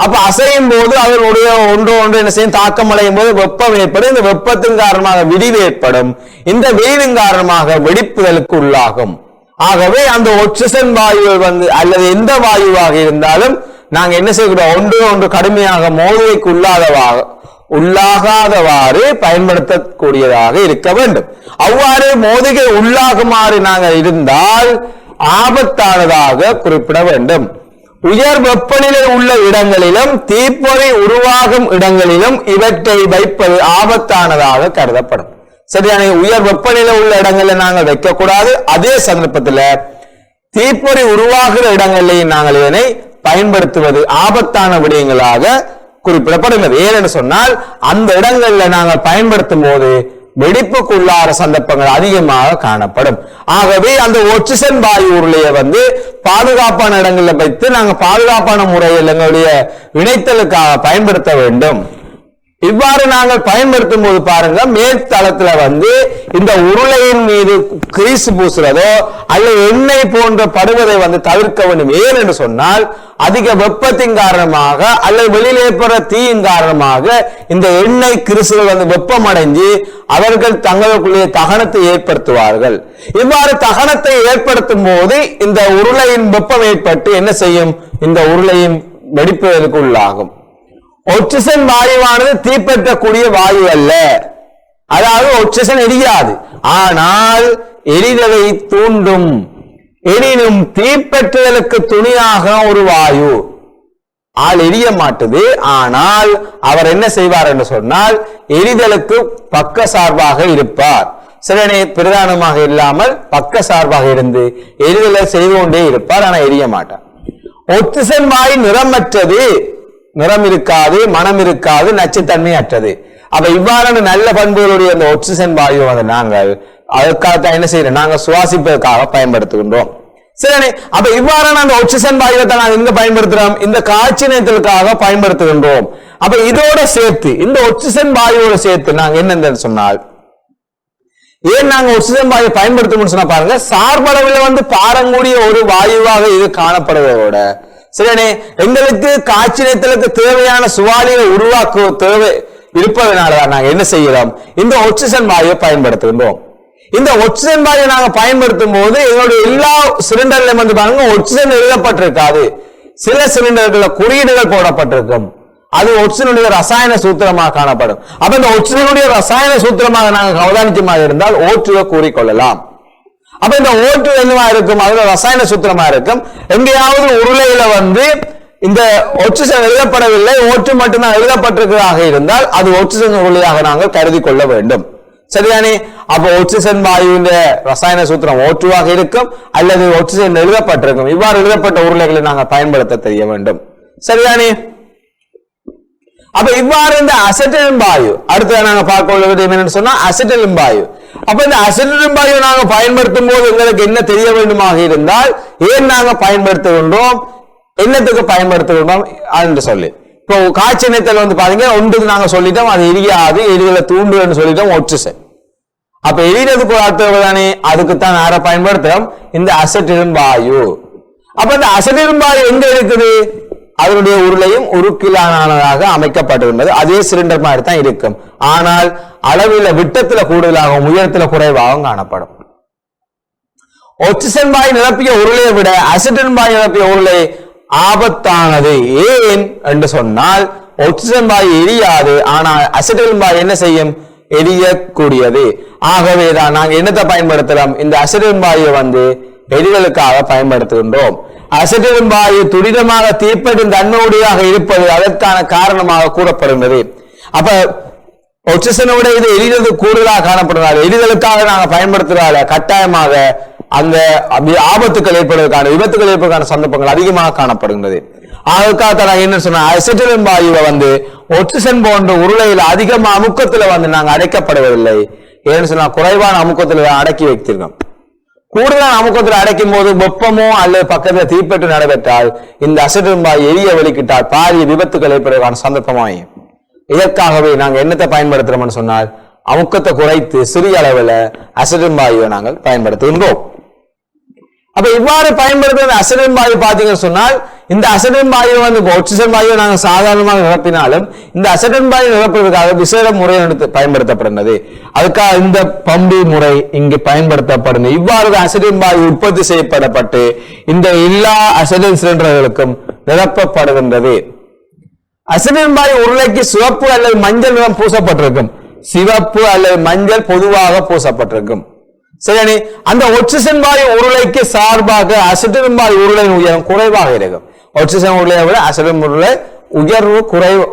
அப்ப அசையும் போது அதனுடைய ஒன்று என்ன செய்யும்? தாக்கம் அடையும் போது வெப்பம் ஏற்படும். இந்த வெப்பத்தின் காரணமாக விரிவு ஏற்படும். இந்த விரிவின் காரணமாக வெடிப்புதலுக்கு உள்ளாகும். ஆகவே அந்த ஆக்சிஜன் வாயு வந்து அல்லது எந்த வாயுவாக இருந்தாலும் நாங்க என்ன செய்கிறோம்? ஒன்று கடுமையாக மோதுகைக்கு உள்ளாகாதவாறு பயன்படுத்தக்கூடியதாக இருக்க வேண்டும். அவ்வாறு மோதிகை உள்ளாகுமாறு நாங்கள் இருந்தால் ஆபத்தானதாக குறிப்பிட வேண்டும். உயர் வெப்பநிலை உள்ள இடங்களிலும் தீப்பொறி உருவாகும் இடங்களிலும் இவற்றை வைப்பது ஆபத்தானதாக கருதப்படும். சரியான உயர் வெப்பநிலை உள்ள இடங்கள்ல நாங்கள் வைக்கக்கூடாது. அதே சந்தர்ப்பத்தில் தீப்பொறி உருவாகிற இடங்களில் நாங்கள் இதனை பயன்படுத்துவது ஆபத்தான விடயங்களாக குறிப்பிடப்படுகிறது. ஏனென்று சொன்னால் அந்த இடங்கள்ல நாங்கள் பயன்படுத்தும் போது வெடிப்புக்குள்ளார சந்தர்ப்பங்கள் அதிகமாக காணப்படும். ஆகவே அந்த ஆக்சிஜன் வாயு உருளையை பாதுகாப்பான இடங்களில் வைத்து நாங்கள் பாதுகாப்பான முறையில் எங்களுடைய இணைத்தலுக்காக பயன்படுத்த வேண்டும். இவ்வாறு நாங்கள் பயன்படுத்தும் போது பாருங்க, மேற்தளத்துல இந்த உருளையின் மீது கிரீஸ் பூசுறதோ அல்லது எண்ணெய் போன்ற படுவதை தவிர்க்க வேண்டும். ஏன் என்று சொன்னால் அதிக வெப்பத்தின் காரணமாக அல்லது வெளியில் ஏற்படுற தீயின் காரணமாக இந்த எண்ணெய் கிறிசுகள் வெப்பம் அடைஞ்சு அவர்கள் தங்களுக்குள்ளே தகனத்தை ஏற்படுத்துவார்கள். இவ்வாறு தகனத்தை ஏற்படுத்தும் போது இந்த உருளையின் வெப்பம் ஏற்பட்டு என்ன செய்யும், இந்த உருளையின் வெடிப்பதற்கு உள்ளாகும். ஆக்சிஜன் வாயுவானது தீப்பற்றக்கூடிய வாயு அல்ல. அதாவது ஆக்சிஜன் எரியாது, ஆனால் எரிதலை தூண்டும். எனினும் தீப்பற்றுதலுக்கு துணியாக ஒரு வாயு ஆள் எரிய மாட்டுது. ஆனால் அவர் என்ன செய்வார் என்று சொன்னால் எரிதலுக்கு பக்க சார்பாக இருப்பார். சிலனே பிரதானமாக இல்லாமல் பக்க சார்பாக இருந்து எரிதலை செய்து கொண்டே இருப்பார், ஆனால் எரிய மாட்டார். ஆக்சிஜன் வாயு நிறமற்றது, நிறம் இருக்காது, மனம் இருக்காது, நச்சுத்தன்மை அற்றது. அப்ப இவ்வாறான நல்ல பண்புகளுடைய அந்த ஆக்சிஜன் வாயு நாங்கள் அதற்காக என்ன செய்யறோம், நாங்க சுவாசிப்பதற்காக பயன்படுத்துகின்றோம். சரி, அப்ப இவ்வாறான அந்த ஆக்சிஜன் வாயுவை தான் நாங்க எங்க பயன்படுத்துறோம், இந்த காட்சி நேரத்திற்காக பயன்படுத்துகின்றோம். அப்ப இதோட சேர்த்து இந்த ஆக்சிஜன் வாயுவோட சேர்த்து நாங்க என்னன்னு சொன்னால், ஏன் நாங்க ஆக்சிஜன் வாயு பயன்படுத்தணும்னு சொன்னா பாருங்க, சார்பளவில் பாரங்கூடிய ஒரு வாயுவாக இது காணப்படுவதோட சரியானே எங்களுக்கு காட்சி நேரத்திற்கு தேவையான சுவாலியை உருவாக்க தேவை இருப்பதனாலதான் நாங்க என்ன செய்யறோம், இந்த ஆக்சிஜன் வாயுவை பயன்படுத்துகின்றோம். இந்த ஆக்சிஜன் வாயுவை நாங்க பயன்படுத்தும் போது எங்களுடைய எல்லா சிலிண்டர்ல பாருங்க ஆக்சிஜன் எழுதப்பட்டிருக்காது. சில சிலிண்டர்கள குறியீடுகள் போடப்பட்டிருக்கும். அது ஆக்சிஜனுடைய ரசாயன சூத்திரமாக காணப்படும். அப்ப இந்த ஆக்சிஜனுடைய ரசாயன சூத்திரமாக நாங்கள் அவதானிச்சமாக இருந்தால் ஓட்டுவை கூறிக்கொள்ளலாம். அப்ப இந்த ஓட்டு என்னவா இருக்கும், அதுல ரசாயன சூத்திரமா இருக்கும். எங்கேயாவது உருளையில இந்த ஆக்சிஜன் எழுதப்படவில்லை, ஓட்டு மட்டும்தான் எழுதப்பட்டிருக்கிறதாக இருந்தால் அது ஆக்சிஜன் உருளையாக நாங்கள் கருதி கொள்ள வேண்டும். சரிதானே? அப்ப ஆக்சிஜன் வாயுவின் ரசாயன சூத்திரம் ஓட்டுவாக இருக்கும் அல்லது ஆக்சிஜன் எழுதப்பட்டிருக்கும். இவ்வாறு எழுதப்பட்ட உருளைகளை நாங்கள் பயன்படுத்த தெரிய வேண்டும். சரிதானே? அப்ப இவ்வாறு இந்த அசெட்டிலின் வாயு அடுத்து நாங்க பார்க்க உள்ளது என்னன்னு சொன்னா அசெட்டிலின் வாயு. அப்ப இந்த அசெட்டிலின் வாயு நாங்க பயன்படுத்தும் போது உங்களுக்கு என்ன தெரிய வேண்டுமாக இருந்தால், ஏன் நாங்க பயன்படுத்துகின்றோம், என்னத்துக்கு பயன்படுத்துகின்றோம் என்று சொல்லி. இப்போ காட்சி நேரத்தில் பாத்தீங்க ஒன்றுக்கு நாங்க சொல்லிட்டோம், அது எரியாது, எரிதலை தூண்டுன்னு சொல்லிட்டோம் ஆக்சிஜன். அப்ப எரியறதுக்கு அடுத்தது தானே, அதுக்குத்தான் யார பயன்படுத்துறோம், இந்த அசெட்டிலின் வாயு. அப்ப இந்த அசெட்டிலின் வாயு எங்க இருக்குது, அதனுடைய உருளையும் உருக்கிலானதாக அமைக்கப்பட்டிருந்தது. அதே சிலிண்டர் மாதிரி தான் இருக்கும், ஆனால் அளவில் விட்டத்தில் கூடுதலாகவும் உயரத்தில் குறைவாகவும் காணப்படும். ஆக்சிஜன் வாயு நிரப்பிய உருளையை விட அசெட்டிலின் வாயு நிரப்பிய உருளை ஆபத்தானது. ஏன் என்று சொன்னால் ஆக்சிஜன் வாயு எரியாது, ஆனால் அசெட்டிலின் வாயு என்ன செய்யும், எரியக்கூடியது. ஆகவேதான் நாங்கள் என்னத்தை பயன்படுத்தலாம், இந்த அசெட்டிலின் வாயுவை எரிதலுக்காக பயன்படுத்துகின்றோம். அசெட்டிலின் வாயு துரிதமாக தீப்பற்றும் தன்மையுடையாக இருப்பது அதற்கான காரணமாக கூறப்படுகிறது. அப்ப ஆக்சிஜனோட இது எரிதல் கூடுதலாக காணப்படுவதால் எரிதலுக்காக நாங்கள் பயன்படுத்துவதால கட்டாயமாக அந்த ஆபத்துக்கள் ஏற்படுவதற்கான விபத்துக்கள் ஏற்படுவதற்கான சந்தர்ப்பங்கள் அதிகமாக காணப்படுகிறது. அதுக்காக நாங்கள் என்ன சொன்னா, அசெட்டிலின் வாயுவை ஆக்சிஜன் போன்ற உருளையில் அதிகமாக அமுக்கத்துல நாங்கள் அடைக்கப்படுவதில்லை. ஏன்னு சொன்னா குறைவான அமுக்கத்துல அடக்கி வைத்திருக்கோம். கூடுதலான அமுக்கத்தில் அடைக்கும் போது வெப்பமோ அல்லது பக்கத்தில் தீப்பற்று நடைபெற்றால் இந்த அசெட்டிலின் வாயு எரிய வெளிக்கிட்டால் பாரிய விபத்துக்கள் ஏற்படுவதற்கான சந்தர்ப்பமாகும். இதற்காகவே நாங்கள் என்னத்தை பயன்படுத்துறோம்னு சொன்னால், அமுக்கத்தை குறைத்து சிறிய அளவில் அசெட்டிலின் வாயுவை நாங்கள் பயன்படுத்துகின்றோம். அப்ப இவ்வாறு பயன்படுத்துகிற அசெட்டிலின் வாயு பாத்தீங்கன்னு சொன்னால், இந்த அசெட்டிலின் வாயு ஆக்சிஜன் வாயுவை நாங்கள் சாதாரணமாக நிரப்பினாலும் இந்த அசெட்டிலின் வாயு நிரப்புவதற்காக விசேட முறை பயன்படுத்தப்படுகிறது. அதுக்காக இந்த பம்பு முறை இங்கு பயன்படுத்தப்படுகிறது. இவ்வாறு அசெட்டிலின் வாயு உற்பத்தி செய்யப்படப்பட்டு இந்த எல்லா அசெட்டிலின் சிலிண்டர்களுக்கும் நிரப்பப்படுகின்றது. அசிட்டின் வாயு உருளைக்கு சிவப்பு அல்லது மஞ்சள் நிறம் பூசப்பட்டிருக்கும். சிவப்பு அல்லது மஞ்சள் பொதுவாக பூசப்பட்டிருக்கும். சரி, அந்த ஆக்சிஜன் வாயு உருளைக்கு சார்பாக அசிட்டின் வாயு உருளையின் உயரம் குறைவாக இருக்கும். ஆக்சிஜன் உருளையை விட அசிட்டின் உருளை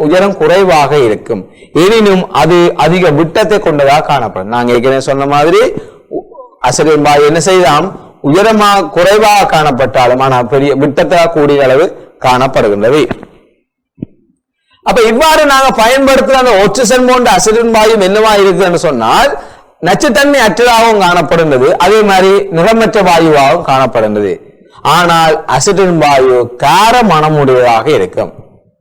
உயரம் குறைவாக இருக்கும். எனினும் அது அதிக விட்டத்தை கொண்டதாக காணப்படும். நாங்க ஏற்கனவே சொன்ன மாதிரி அசிட்டின் வாயு என்ன செய்யலாம், உயரமாக குறைவாக காணப்பட்டாலும் ஆனால் பெரிய விட்டத்தை கூடிய அளவு காணப்படுகின்றது. அப்ப இவ்வாறு நாங்க பயன்படுத்துற அந்த ஆக்சிஜன் போன்ற அசிட்டின் வாயு என்னவா இருக்குன்னு சொன்னால் நச்சுத்தன்மை அற்றதாகவும் காணப்படுகிறது, அதே மாதிரி நிறமற்ற வாயுவாகவும் காணப்படுகிறது. ஆனால் அசிட்டின் வாயு கார மனமுடையதாக இருக்கும்.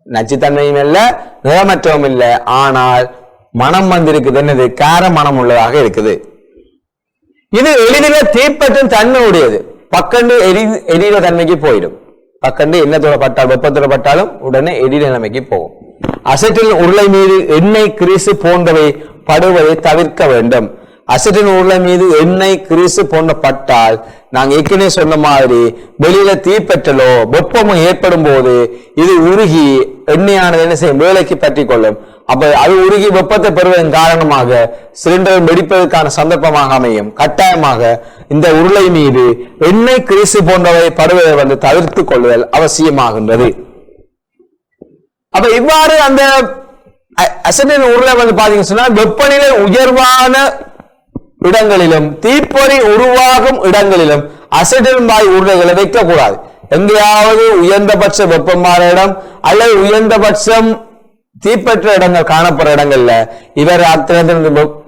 நச்சுத்தன்மையும் இல்லை, நிறமற்றவும் இல்லை, ஆனால் மனம் வந்திருக்குது, என்னது, கார மனம் உள்ளதாக இருக்குது. இது எளிதில் தீப்பற்றும் தன்மை உடையது. பக்கண்டு எரிகிற தன்மைக்கு போயிடும். பக்கண்டு எண்ணத்தோட பட்டால் வெப்பத்தோட பட்டாலும் உடனே எரிகிற நிலைமைக்கு போகும். அசிட்டின் உருளை மீது எண்ணெய் கிரீசு போன்றவை படுவதை தவிர்க்க வேண்டும். அசிட்டின் உருளை மீது எண்ணெய் கிரீசு போன்ற பட்டால் நாங்க ஏற்கனவே சொன்ன மாதிரி வெளியில தீப்பற்றலோ வெப்பமோ ஏற்படும் போது இது உருகி எண்ணெயானது என்ன செய்யும், வேலைக்கு பற்றி கொள்ளும். அப்ப அது உருகி வெப்பத்தை பெறுவதன் காரணமாக சிலிண்டர் வெடிப்பதற்கான சந்தர்ப்பமாக அமையும். கட்டாயமாக இந்த உருளை மீது எண்ணெய் கிரீசு போன்றவை படுவதை தவிர்த்து கொள்ளுதல் அவசியமாகின்றது. அப்ப இவ்வாறு அந்த அசிட்டின் உருளை பாத்தீங்கன்னு சொன்னா வெப்பநிலை உயர்வான இடங்களிலும் தீப்பொறி உருவாகும் இடங்களிலும் அசிட்டின் வாயு உருளைகளை வைக்கக்கூடாது. எங்கேயாவது உயர்ந்தபட்ச வெப்பமான இடம் அல்லது உயர்ந்தபட்சம் தீப்பற்ற இடங்கள் காணப்படுற இடங்கள்ல இவர்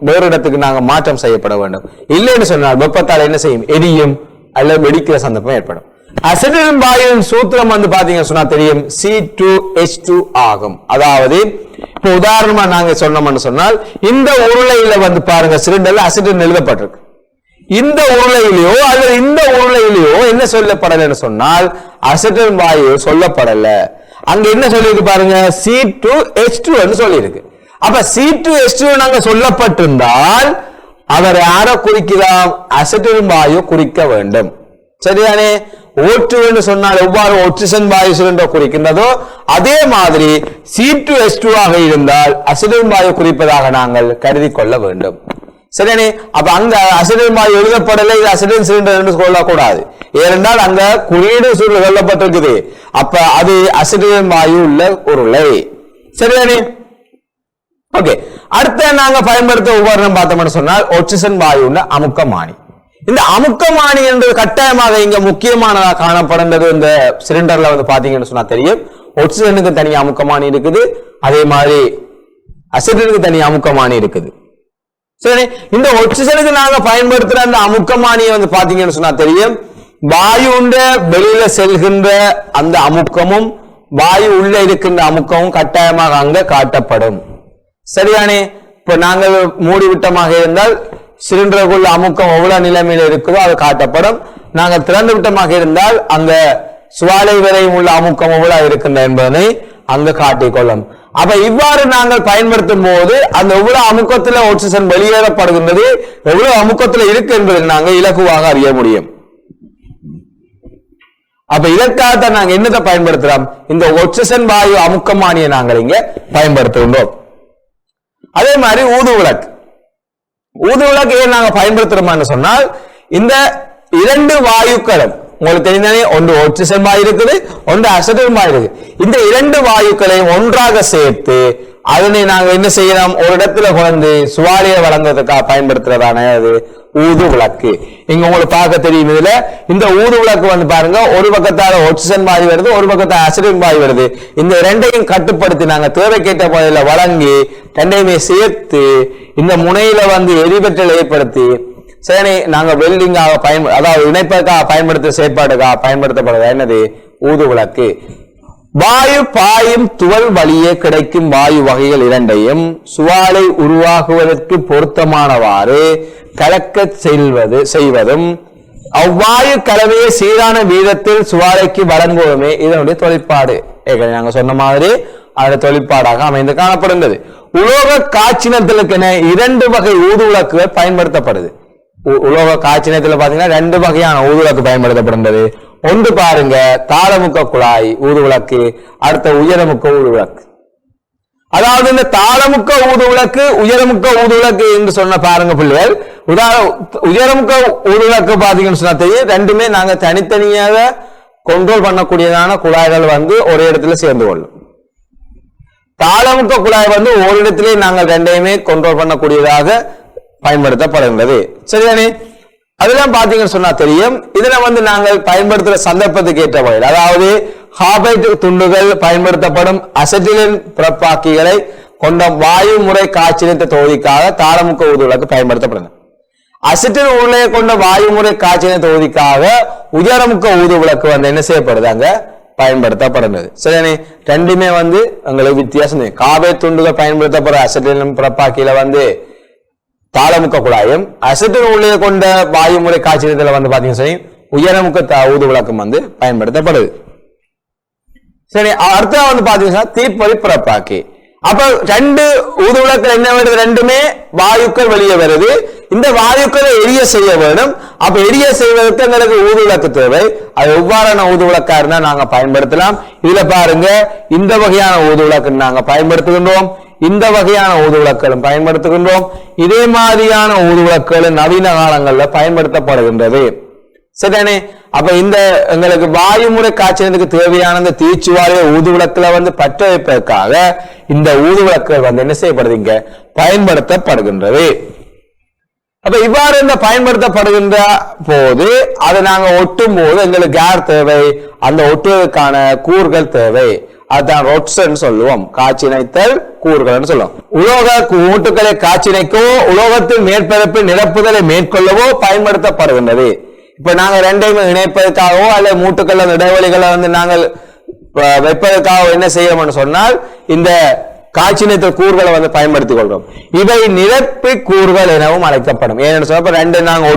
வேறு இடத்துக்கு நாங்க மாற்றம் செய்யப்பட வேண்டும். இல்லைன்னு சொன்னால் வெப்பத்தால் என்ன செய்யும், எரியும் அல்லது வெடிக்கிற சந்தர்ப்பம் ஏற்படும். அசிட்டின் வாயுவின் சூத்திரம் பாத்தீங்கன்னா சொன்னா தெரியும், C2H2 ஆகும். அதாவது இப்ப உதாரணமா நாங்க சொன்னோம்னு சொன்னால் இந்த உருளையில பாருங்க, சிலிண்டர்ல அசிட்டின் எழுதப்பட்டிருக்கு. இந்த உருளையிலேயோ அல்லது இந்த உருளையிலேயோ என்ன சொல்லப்படலன்னு சொன்னால் அசிட்டின் வாயு சொல்லப்படல. அங்க என்ன சொல்லிருக்கு பாருங்க, C2H2 சொல்லியிருக்கு. அப்ப C2H2 நாங்க சொல்லப்பட்டிருந்தால் அவர் யாரை குறிக்கலாம், அசிட்டின் வாயு குறிக்க வேண்டும். சரிதானே? O2 என்று சொன்னால் எவ்வாறு ஆக்சிஜன் வாயு சிலிண்டர் குறிக்கின்றதோ அதே மாதிரி C2H2 ஆக இருந்தால் அசிட்டின் வாயு குறிப்பதாக நாங்கள் கருதி கொள்ள வேண்டும். சரியானே? அப்ப அங்க அசிட்டின் வாயு எழுதப்படலை, இது அசிட்டின் சிலிண்டர் என்று சொல்லக்கூடாது. ஏனென்றால் அங்க குறியீடு சொல்லப்பட்டிருக்குது. அப்ப அது அசிட்டின் வாயு உள்ள உருளை. சரியானே? ஓகே, அடுத்த நாங்க பயன்படுத்த உபகரணம் பார்த்தோம்னு சொன்னால் ஆக்சிஜன் வாயு அமுக்கமானி. இந்த அமுக்கமானி என்பது கட்டாயமாக இங்க முக்கியமானதாக காணப்படுகிறது. இந்த சிலிண்டர்ல பாத்தீங்கன்னு சொன்னா தெரியும், ஆக்சிஜனுக்கு தனி அமுக்கமானி இருக்குது, அதே மாதிரி அசிட்டினுக்கு தனி அமுக்கமானி இருக்குது. சரி, இந்த ஆக்சிஜனுக்கு நாங்க பயன்படுத்துற அந்த அமுக்கமானியை பாத்தீங்கன்னு சொன்னா தெரியும், வாயு வெளியில செல்கின்ற அந்த அமுக்கமும் வாயு உள்ள இருக்கின்ற அமுக்கமும் கட்டாயமாக அங்க காட்டப்படும். சரியானே? இப்ப நாங்கள் மூடிவிட்டமாக இருந்தால் சிலிண்டருக்குள்ள அமுக்கம் எவ்வளவு நிலைமையில இருக்குதோ அது காட்டப்படும். நாங்கள் திறந்து விட்டமாக இருந்தால் அங்க சுவாலை வரையும் உள்ள அமுக்கம் எவ்வளவு இருக்கின்ற என்பதனை அங்க காட்டிக்கொள்ளும். அப்ப இவ்வாறு நாங்கள் பயன்படுத்தும் போது அந்த எவ்வளவு அமுக்கத்துல ஆக்சிஜன் வெளியேறப்படுகின்றது, எவ்வளவு அமுக்கத்துல இருக்கு என்பதை நாங்கள் இலகுவாக அறிய முடியும். அப்ப இதற்காகத்தான் நாங்க என்னத்தை பயன்படுத்துறோம், இந்த ஆக்சிஜன் வாயு அமுக்கமானியை நாங்கள் இங்க பயன்படுத்துகின்றோம். அதே மாதிரி ஊது விளக்கு. ஊது விளக்கு ஏன் நாங்க பயன்படுத்துறோம்னு சொன்னால் இந்த இரண்டு வாயுக்களும் உங்களுக்கு தெரிந்தானே, ஒன்று ஆக்சிஜன் வாயு இருக்குது, ஒன்று அசிட்டின் வாயு இருக்கு. இந்த இரண்டு வாயுக்களையும் ஒன்றாக சேர்த்து அதனை நாங்க என்ன செய்யலாம், ஒரு இடத்துல கொண்டு சுவாலியை வழங்குவதற்காக பயன்படுத்துறதான அது ஊது விளக்கு. இங்க உங்களுக்கு பார்க்க தெரியும், இதுல இந்த ஊது விளக்கு பாருங்க, ஒரு பக்கத்தால ஆக்சிஜன் வாயு வருது, ஒரு பக்கத்தால அசிட்டின் வாயு வருது. இந்த ரெண்டையும் கட்டுப்படுத்தி நாங்க தேவைக்கேற்ற பகுதியில வழங்கி ரெண்டையுமே சேர்த்து இந்த முனையில எரிபற்றல் ஏற்படுத்தி சரி நாங்க வெல்டிங்காக அதாவது இணைப்பதற்காக பயன்படுத்த செயற்பாடுக்காக பயன்படுத்தப்படுறது என்னது, ஊது விளக்கு. வாயு பாயும் துவல் வழியே கிடைக்கும் வாயு வகைகள் இரண்டையும் சுவாலை உருவாகுவதற்கு பொருத்தமானவாறு கலக்க செய்வதும் அவ்வாயு கலவையை சீரான வீதத்தில் சுவாலைக்கு வழங்குவதுமே இதனுடைய தொழிற்பாடு. நாங்க சொன்ன மாதிரி அதனுடைய தொழிற்பாடாக அமைந்து காணப்படுகிறது. உலோக காய்ச்சினத்திற்கென இரண்டு வகை ஊது விளக்குகள் பயன்படுத்தப்படுது. உலோக காய்ச்சினத்துல பாத்தீங்கன்னா ரெண்டு வகையான ஊது விளக்கு பயன்படுத்தப்படுகிறது. ஒன்று பாருங்க, தாளமுக்க குழாய் ஊது விளக்கு, அடுத்த உயரமுக்க ஊது விளக்கு. அதாவது இந்த தாளமுக்க ஊது விளக்கு உயரமுக்க ஊது விளக்கு என்று சொன்ன பாருங்க பிள்ளைகள். உயரமுக்க ஊது விளக்கு பாத்தீங்கன்னு சொன்னா தெரியும், ரெண்டுமே நாங்க தனித்தனியாக கண்ட்ரோல் பண்ணக்கூடியதான குழாய்கள் வந்து ஒரு இடத்துல சேர்ந்து கொள்ளும். தாளமுக்க குழாய் வந்து ஒரு இடத்திலே நாங்கள் ரெண்டையுமே கண்ட்ரோல் பண்ணக்கூடியதாக பயன்படுத்தப்படுகின்றது. சரிதானே? அதெல்லாம் பாத்தீங்கன்னு சொன்னா தெரியும். இதுல வந்து நாங்கள் பயன்படுத்துற சந்தர்ப்பத்துக்கு ஏற்ற வகையில், அதாவது கார்பைட் துண்டுகள் பயன்படுத்தப்படும் அசெட்டிலின் பிறப்பாக்கிகளை கொண்ட வாயு முறை காய்ச்சினத்த தொகுதிக்காக தாளமுக்க ஊது விளக்கு பயன்படுத்தப்படுது. அசிட்டில் உருளையை கொண்ட வாயுமுறை காய்ச்சின தொகுதிக்காக உயரமுக்க ஊது விளக்கு வந்து என்ன செய்யப்படுது, அங்க பயன்படுத்தப்படுகிறது. சரியானே? ரெண்டுமே வந்து உங்களுக்கு வித்தியாசம். காபை துண்டுகள் பயன்படுத்தப்படுற அசிட்டிலும் பிறப்பாக்கியில வந்து தாளமுக்க குழாயும், அசிட்டில் உருளையை கொண்ட வாயுமுறை காய்ச்சினத்துல வந்து பாத்தீங்கன்னா சரி உயரமுக்க ஊது விளக்கம் வந்து பயன்படுத்தப்படுது. சரி, அடுத்த வந்து பாத்தீங்கன்னா தீப்பொறி பிறப்பாக்கி. அப்ப ரெண்டு ஊது விளக்கு என்ன வருது, ரெண்டுமே வாயுக்கள் வெளியே வருது. இந்த வாயுக்களை எரிய செய்ய வேண்டும். அப்ப எரிய செய்வதற்கு எங்களுக்கு ஊது விளக்கு தேவை. அது எவ்வாறான ஊது விளக்கா இருந்தா நாங்க பயன்படுத்தலாம். இதுல பாருங்க, இந்த வகையான ஊது விளக்கு நாங்க பயன்படுத்துகின்றோம், இந்த வகையான ஊது விளக்குகளும் பயன்படுத்துகின்றோம். இதே மாதிரியான ஊது விளக்குகள் நவீன காலங்கள்ல பயன்படுத்தப்படுகின்றது. சரிதானே? அப்ப இந்த எங்களுக்கு வாயுமுறை காய்ச்சலுக்கு தேவையான இந்த தீச்சுவாரிய ஊது விளக்குல வந்து பற்ற வைப்பதற்காக இந்த ஊது விளக்குகள் வந்து என்ன செய்யப்படுது, இங்க பயன்படுத்தப்படுகின்றது. அப்ப இவ்வாறு இந்த பயன்படுத்தப்படுகின்ற போது அதை நாங்க ஒட்டும் போது எங்களுக்கு யார் தேவை, அந்த ஒட்டுவதற்கான கூறுகள் தேவை. அதுதான் ரொட்ஸ் சொல்லுவோம், காட்சிணைத்தல் கூறுகள் சொல்லுவோம். உலோக மூட்டுக்களை காட்சிணைக்கவோ உலோகத்தின் மேற்பரப்பில் நிரப்புதலை மேற்கொள்ளவோ பயன்படுத்தப்படுகின்றது. இப்ப நாங்க ரெண்டையுமே இணைப்பதற்காகவோ அல்ல மூட்டுக்கள் இடைவெளிகளை வந்து நாங்கள் வைப்பதற்காக என்ன செய்யணும்னு சொன்னால் இந்த காட்சிணைத்தல் கூறுகளை வந்து பயன்படுத்திக் கொள்றோம். இவை நிரப்பி கூறுகள் எனவும் அழைக்கப்படும். ஏன்னு சொன்னா ரெண்டு நாங்க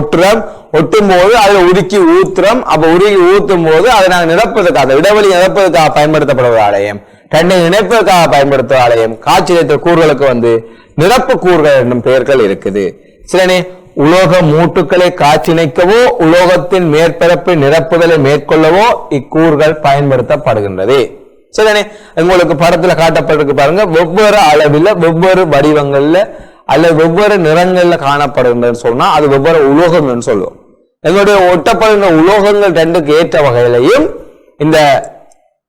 ஒட்டும் போது அதுல உருக்கி ஊத்துறோம். அப்ப உருக்கி ஊத்தும் போது அதை நாங்க நிரப்பதற்காக, இடைவெளி நிரப்பதற்காக பயன்படுத்தப்படுவதாலயம், ரெண்டை இணைப்பதற்காக பயன்படுத்துவதாலயம் காட்சிணைத்தல் கூறுகளுக்கு வந்து நிரப்பு கூறுகள் என்னும் பெயர்கள் இருக்குது. சரினே? உலோக மூட்டுக்களை காட்சிணைக்கவோ உலோகத்தின் மேற்பரப்பு நிரப்புதலை மேற்கொள்ளவோ இக்கூறுகள் பயன்படுத்தப்படுகின்றது. சரிதானே? உங்களுக்கு படத்துல காட்டப்பட்டிருக்கு பாருங்க, வெவ்வேறு அளவில் வெவ்வேறு வடிவங்கள்ல அல்லது வெவ்வேறு நிறங்கள்ல காணப்படுகின்றன்னு சொன்னா அது வெவ்வேறு உலோகங்கள்னு சொல்லுவோம். எங்களுடைய ஒட்டப்படுகின்ற உலோகங்கள் ரெண்டுக்கு ஏற்ற வகையிலையும் இந்த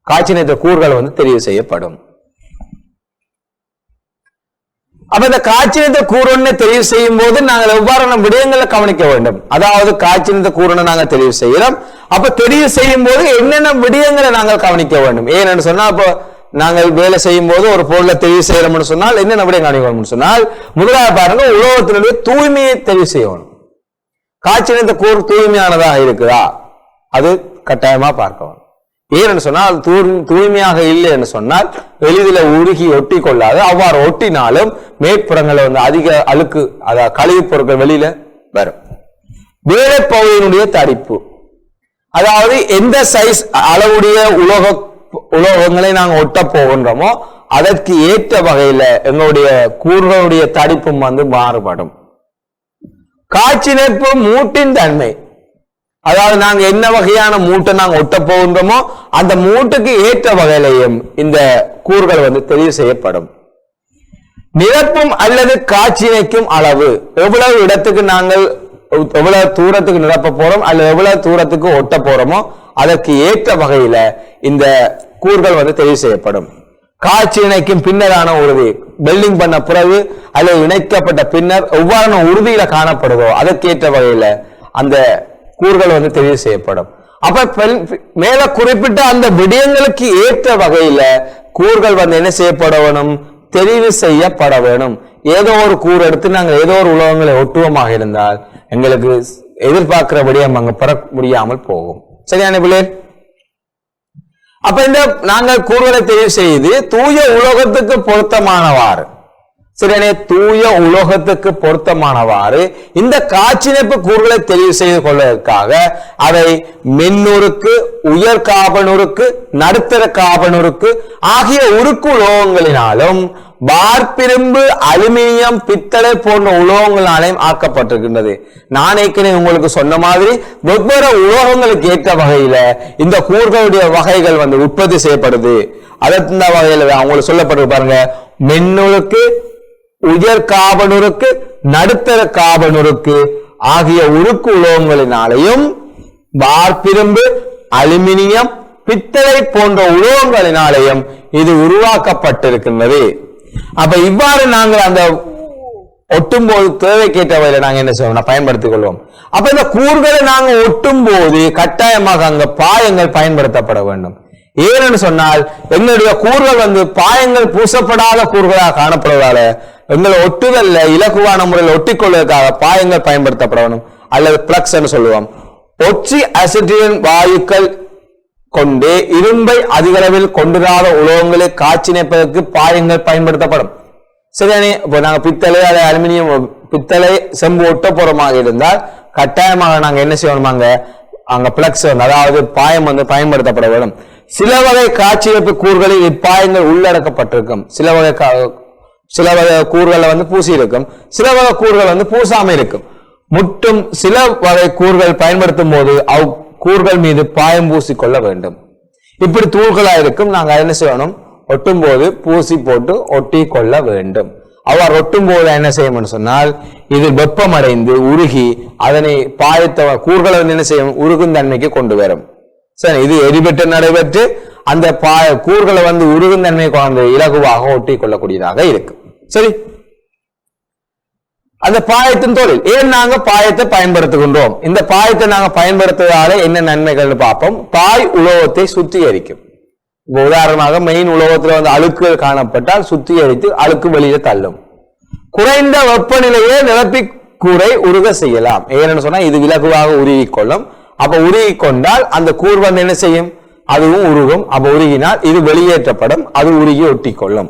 காட்சிணைத்த கூறுகள் வந்து தெரிவு செய்யப்படும். அப்ப இந்த காட்சிணைத்த கூறுன்னு தெரிவு செய்யும் போது நாங்கள் எவ்வாறான விடயங்களை கவனிக்க வேண்டும். அதாவது காட்சிணைத்த கூறுன்னு நாங்கள் தெரிவு செய்கிறோம். அப்ப தெரிவு செய்யும் போது என்னென்ன விடயங்களை நாங்கள் கவனிக்க வேண்டும். ஏன்னு சொன்னா அப்போ நாங்கள் வேலை செய்யும் போது ஒரு பொருளை தெரிவு செய்யறோம்னு சொன்னால் என்னென்ன விடயம் கவனிக்கணும்னு சொன்னால், முதலாவது பாருங்க, உலோகத்தினுடைய தூய்மையை தெரிவு செய்யணும். காட்சிணைத்த கூறு தூய்மையானதாக இருக்குதா, அது கட்டாயமா பார்க்கணும். ஏன்னு சொன்னால் தூய்மையாக இல்லை என்று சொன்னால் எளிதில் உருகி ஒட்டி கொள்ளாது. அவ்வாறு ஒட்டினாலும் மேற்புறங்களை வந்து அதிக அழுக்கு, அதாவது கழிவுப் பொருட்கள் வெளியில வரும். வேலைப்பகுதியினுடைய தடிப்பு, அதாவது எந்த சைஸ் அளவுடைய உலோகங்களை நாங்கள் ஒட்ட போகின்றோமோ அதற்கு ஏற்ற வகையில எங்களுடைய கூறுகளுடைய தடிப்பும் வந்து மாறுபடும். காட்சிணைப்பு மூட்டின் தன்மை, அதாவது நாங்க என்ன வகையான மூட்டை நாங்க ஒட்ட போகின்றோமோ அந்த மூட்டுக்கு ஏற்ற வகையிலையும் இந்த கூறுகள் வந்து தெரிவு செய்யப்படும். நிரப்பும் அல்லது காட்சிணைக்கும் அளவு, எவ்வளவு இடத்துக்கு நாங்கள் எவ்வளவு தூரத்துக்கு நிரப்ப போறோம் அல்லது எவ்வளவு தூரத்துக்கு ஒட்ட போறோமோ அதற்கு ஏற்ற வகையில இந்த கூறுகள் வந்து தெரிவு செய்யப்படும். காட்சி இணைக்கும் பின்னரான உறுதி, வெல்டிங் பண்ண பிறகு அல்லது இணைக்கப்பட்ட பின்னர் எவ்வாறான உறுதியில காணப்படுதோ அதற்கேற்ற வகையில அந்த கூறுகள் வந்து தெரிவு செய்யப்படும். அப்ப மேல குறிப்பிட்ட அந்த விடயங்களுக்கு ஏற்ற வகையில கூறுகள் வந்து என்ன செய்யப்பட வேணும், தெரிவு செய்யப்பட வேணும். ஏதோ ஒரு கூறு எடுத்து நாங்கள் ஏதோ ஒரு உலோகங்களை ஒட்டுவமாக இருந்தால் எங்களுக்கு எதிர்பார்க்கிற விடயம் அங்க பெற முடியாமல் போகும். சரியான பிள்ளைகள்? அப்ப இந்த நாங்கள் கூறுகளை தெரிவு செய்து தூய உலோகத்துக்கு பொருத்தமானவாறு, சரியானே தூய உலோகத்துக்கு பொருத்தமானவாறு இந்த காற்றிணைப்பு கூறுகளை தெரிவு செய்து கொள்வதற்காக அதை மென்னுருக்கு, உயர் காபனுருக்கு, நடுத்தர காபனுருக்கு ஆகிய உருக்கு உலோகங்களினாலும் வார்ப்பிரும்பு, அலுமினியம், பித்தளை போன்ற உலோகங்களாலையும் ஆக்கப்பட்டிருக்கின்றது. நான் ஏற்கனவே உங்களுக்கு சொன்ன மாதிரி வெவ்வேறு உலோகங்களுக்கு ஏற்ற வகையில இந்த கூறுகளுடைய வகைகள் உற்பத்தி செய்யப்படுது. அதற்கு வகையில அவங்களுக்கு சொல்லப்பட்டு பாருங்க, மென்னுருக்கு, உயர் காபனுருக்கு, நடுத்தர காபனுருக்கு ஆகிய உருக்கு உலோகங்களினாலையும் வார்ப்பிரும்பு, அலுமினியம், பித்தளை போன்ற உலோகங்களினாலையும் இது உருவாக்கப்பட்டிருக்கின்றது. அப்ப இவ்வாறு நாங்கள் அந்த ஒட்டும் போது தேவைக்கேற்ற வகையில நாங்க என்ன செய்வோம், பயன்படுத்திக் கொள்வோம். அப்ப இந்த கூறுகளை நாங்க ஒட்டும் போது கட்டாயமாக அங்க பாயங்கள் பயன்படுத்தப்பட வேண்டும். ஏன்னு சொன்னால் எங்களுடைய கூறுகள் பாயங்கள் பூசப்படாத கூறுகளாக காணப்படுவதால எங்களை ஒட்டுதல்ல இலகுவான முறையில் ஒட்டிக்கொள்வதற்காக பாயங்கள் பயன்படுத்தப்பட வேண்டும். அல்லது பிளக்ஸ் என்று சொல்லுவோம். ஒட்சி அசிட்டின் வாயுக்கள் கொண்டு இரும்பை அதிக அளவில் கொண்டிராத உலோகங்களை காட்சிணைப்பதற்கு பாயங்கள் பயன்படுத்தப்படும். சரியானே? இப்போ நாங்க பித்தளை அல்லது அலுமினியம், பித்தளை, செம்பு ஒட்ட போறமாக இருந்தால் கட்டாயமாக நாங்க என்ன செய்யணுமாங்க, அங்க பிளக்ஸ் அதாவது பாயம் பயன்படுத்தப்பட வேண்டும். சில வகை காட்சியமைப்பு கூறுகளில் இப்பாயங்கள் உள்ளடக்கப்பட்டிருக்கும். சில வகை கூறுகளை பூசி இருக்கும், சில வகை கூறுகள் பூசாம இருக்கும். முட்டும் சில வகை கூறுகள் பயன்படுத்தும் போது கூறுகள் மீது பாயம் பூசி கொள்ள வேண்டும். இப்படி தூள்களா இருக்கும். நாங்க என்ன செய்யணும், ஒட்டும் போது பூசி போட்டு ஒட்டி கொள்ள வேண்டும். அவர் ஒட்டும் போது என்ன செய்யணும்னு சொன்னால் இது வெப்பமடைந்து உருகி அதனை பாயத்தை கூறுகளை என்ன செய்யும், உருகும் தன்மைக்கு கொண்டு வரும். சரி, இது எரிபெற்று நடைபெற்று அந்த கூறுகளை உருகும் தன்மை கொண்டு இலகுவாக ஒட்டி கொள்ளக்கூடியதாக இருக்கும். சரி, அந்த பாயத்தின் தொழில் ஏன் நாங்க பாயத்தை பயன்படுத்துகின்றோம், இந்த பாயத்தை நாங்க பயன்படுத்துவதால என்ன நன்மைகள் பார்ப்போம். பாய் உலோகத்தை சுத்திகரிக்கும். உதாரணமாக மெயின் உலோகத்துல அழுக்குகள் காணப்பட்டால் சுத்திகரித்து அழுக்கு வெளியில தள்ளும். குறைந்த வெப்பநிலையே நிரப்பி கூரை உருக செய்யலாம். ஏன்னு சொன்னா இது இலகுவாக உருகிக்கொள்ளும். அப்ப உருகி கொண்டால் அந்த கூர் என்ன செய்யும், அதுவும் உருகும். அப்ப உருகினால் இது வெளியேற்றப்படும், அது உருகி ஒட்டி கொள்ளும்.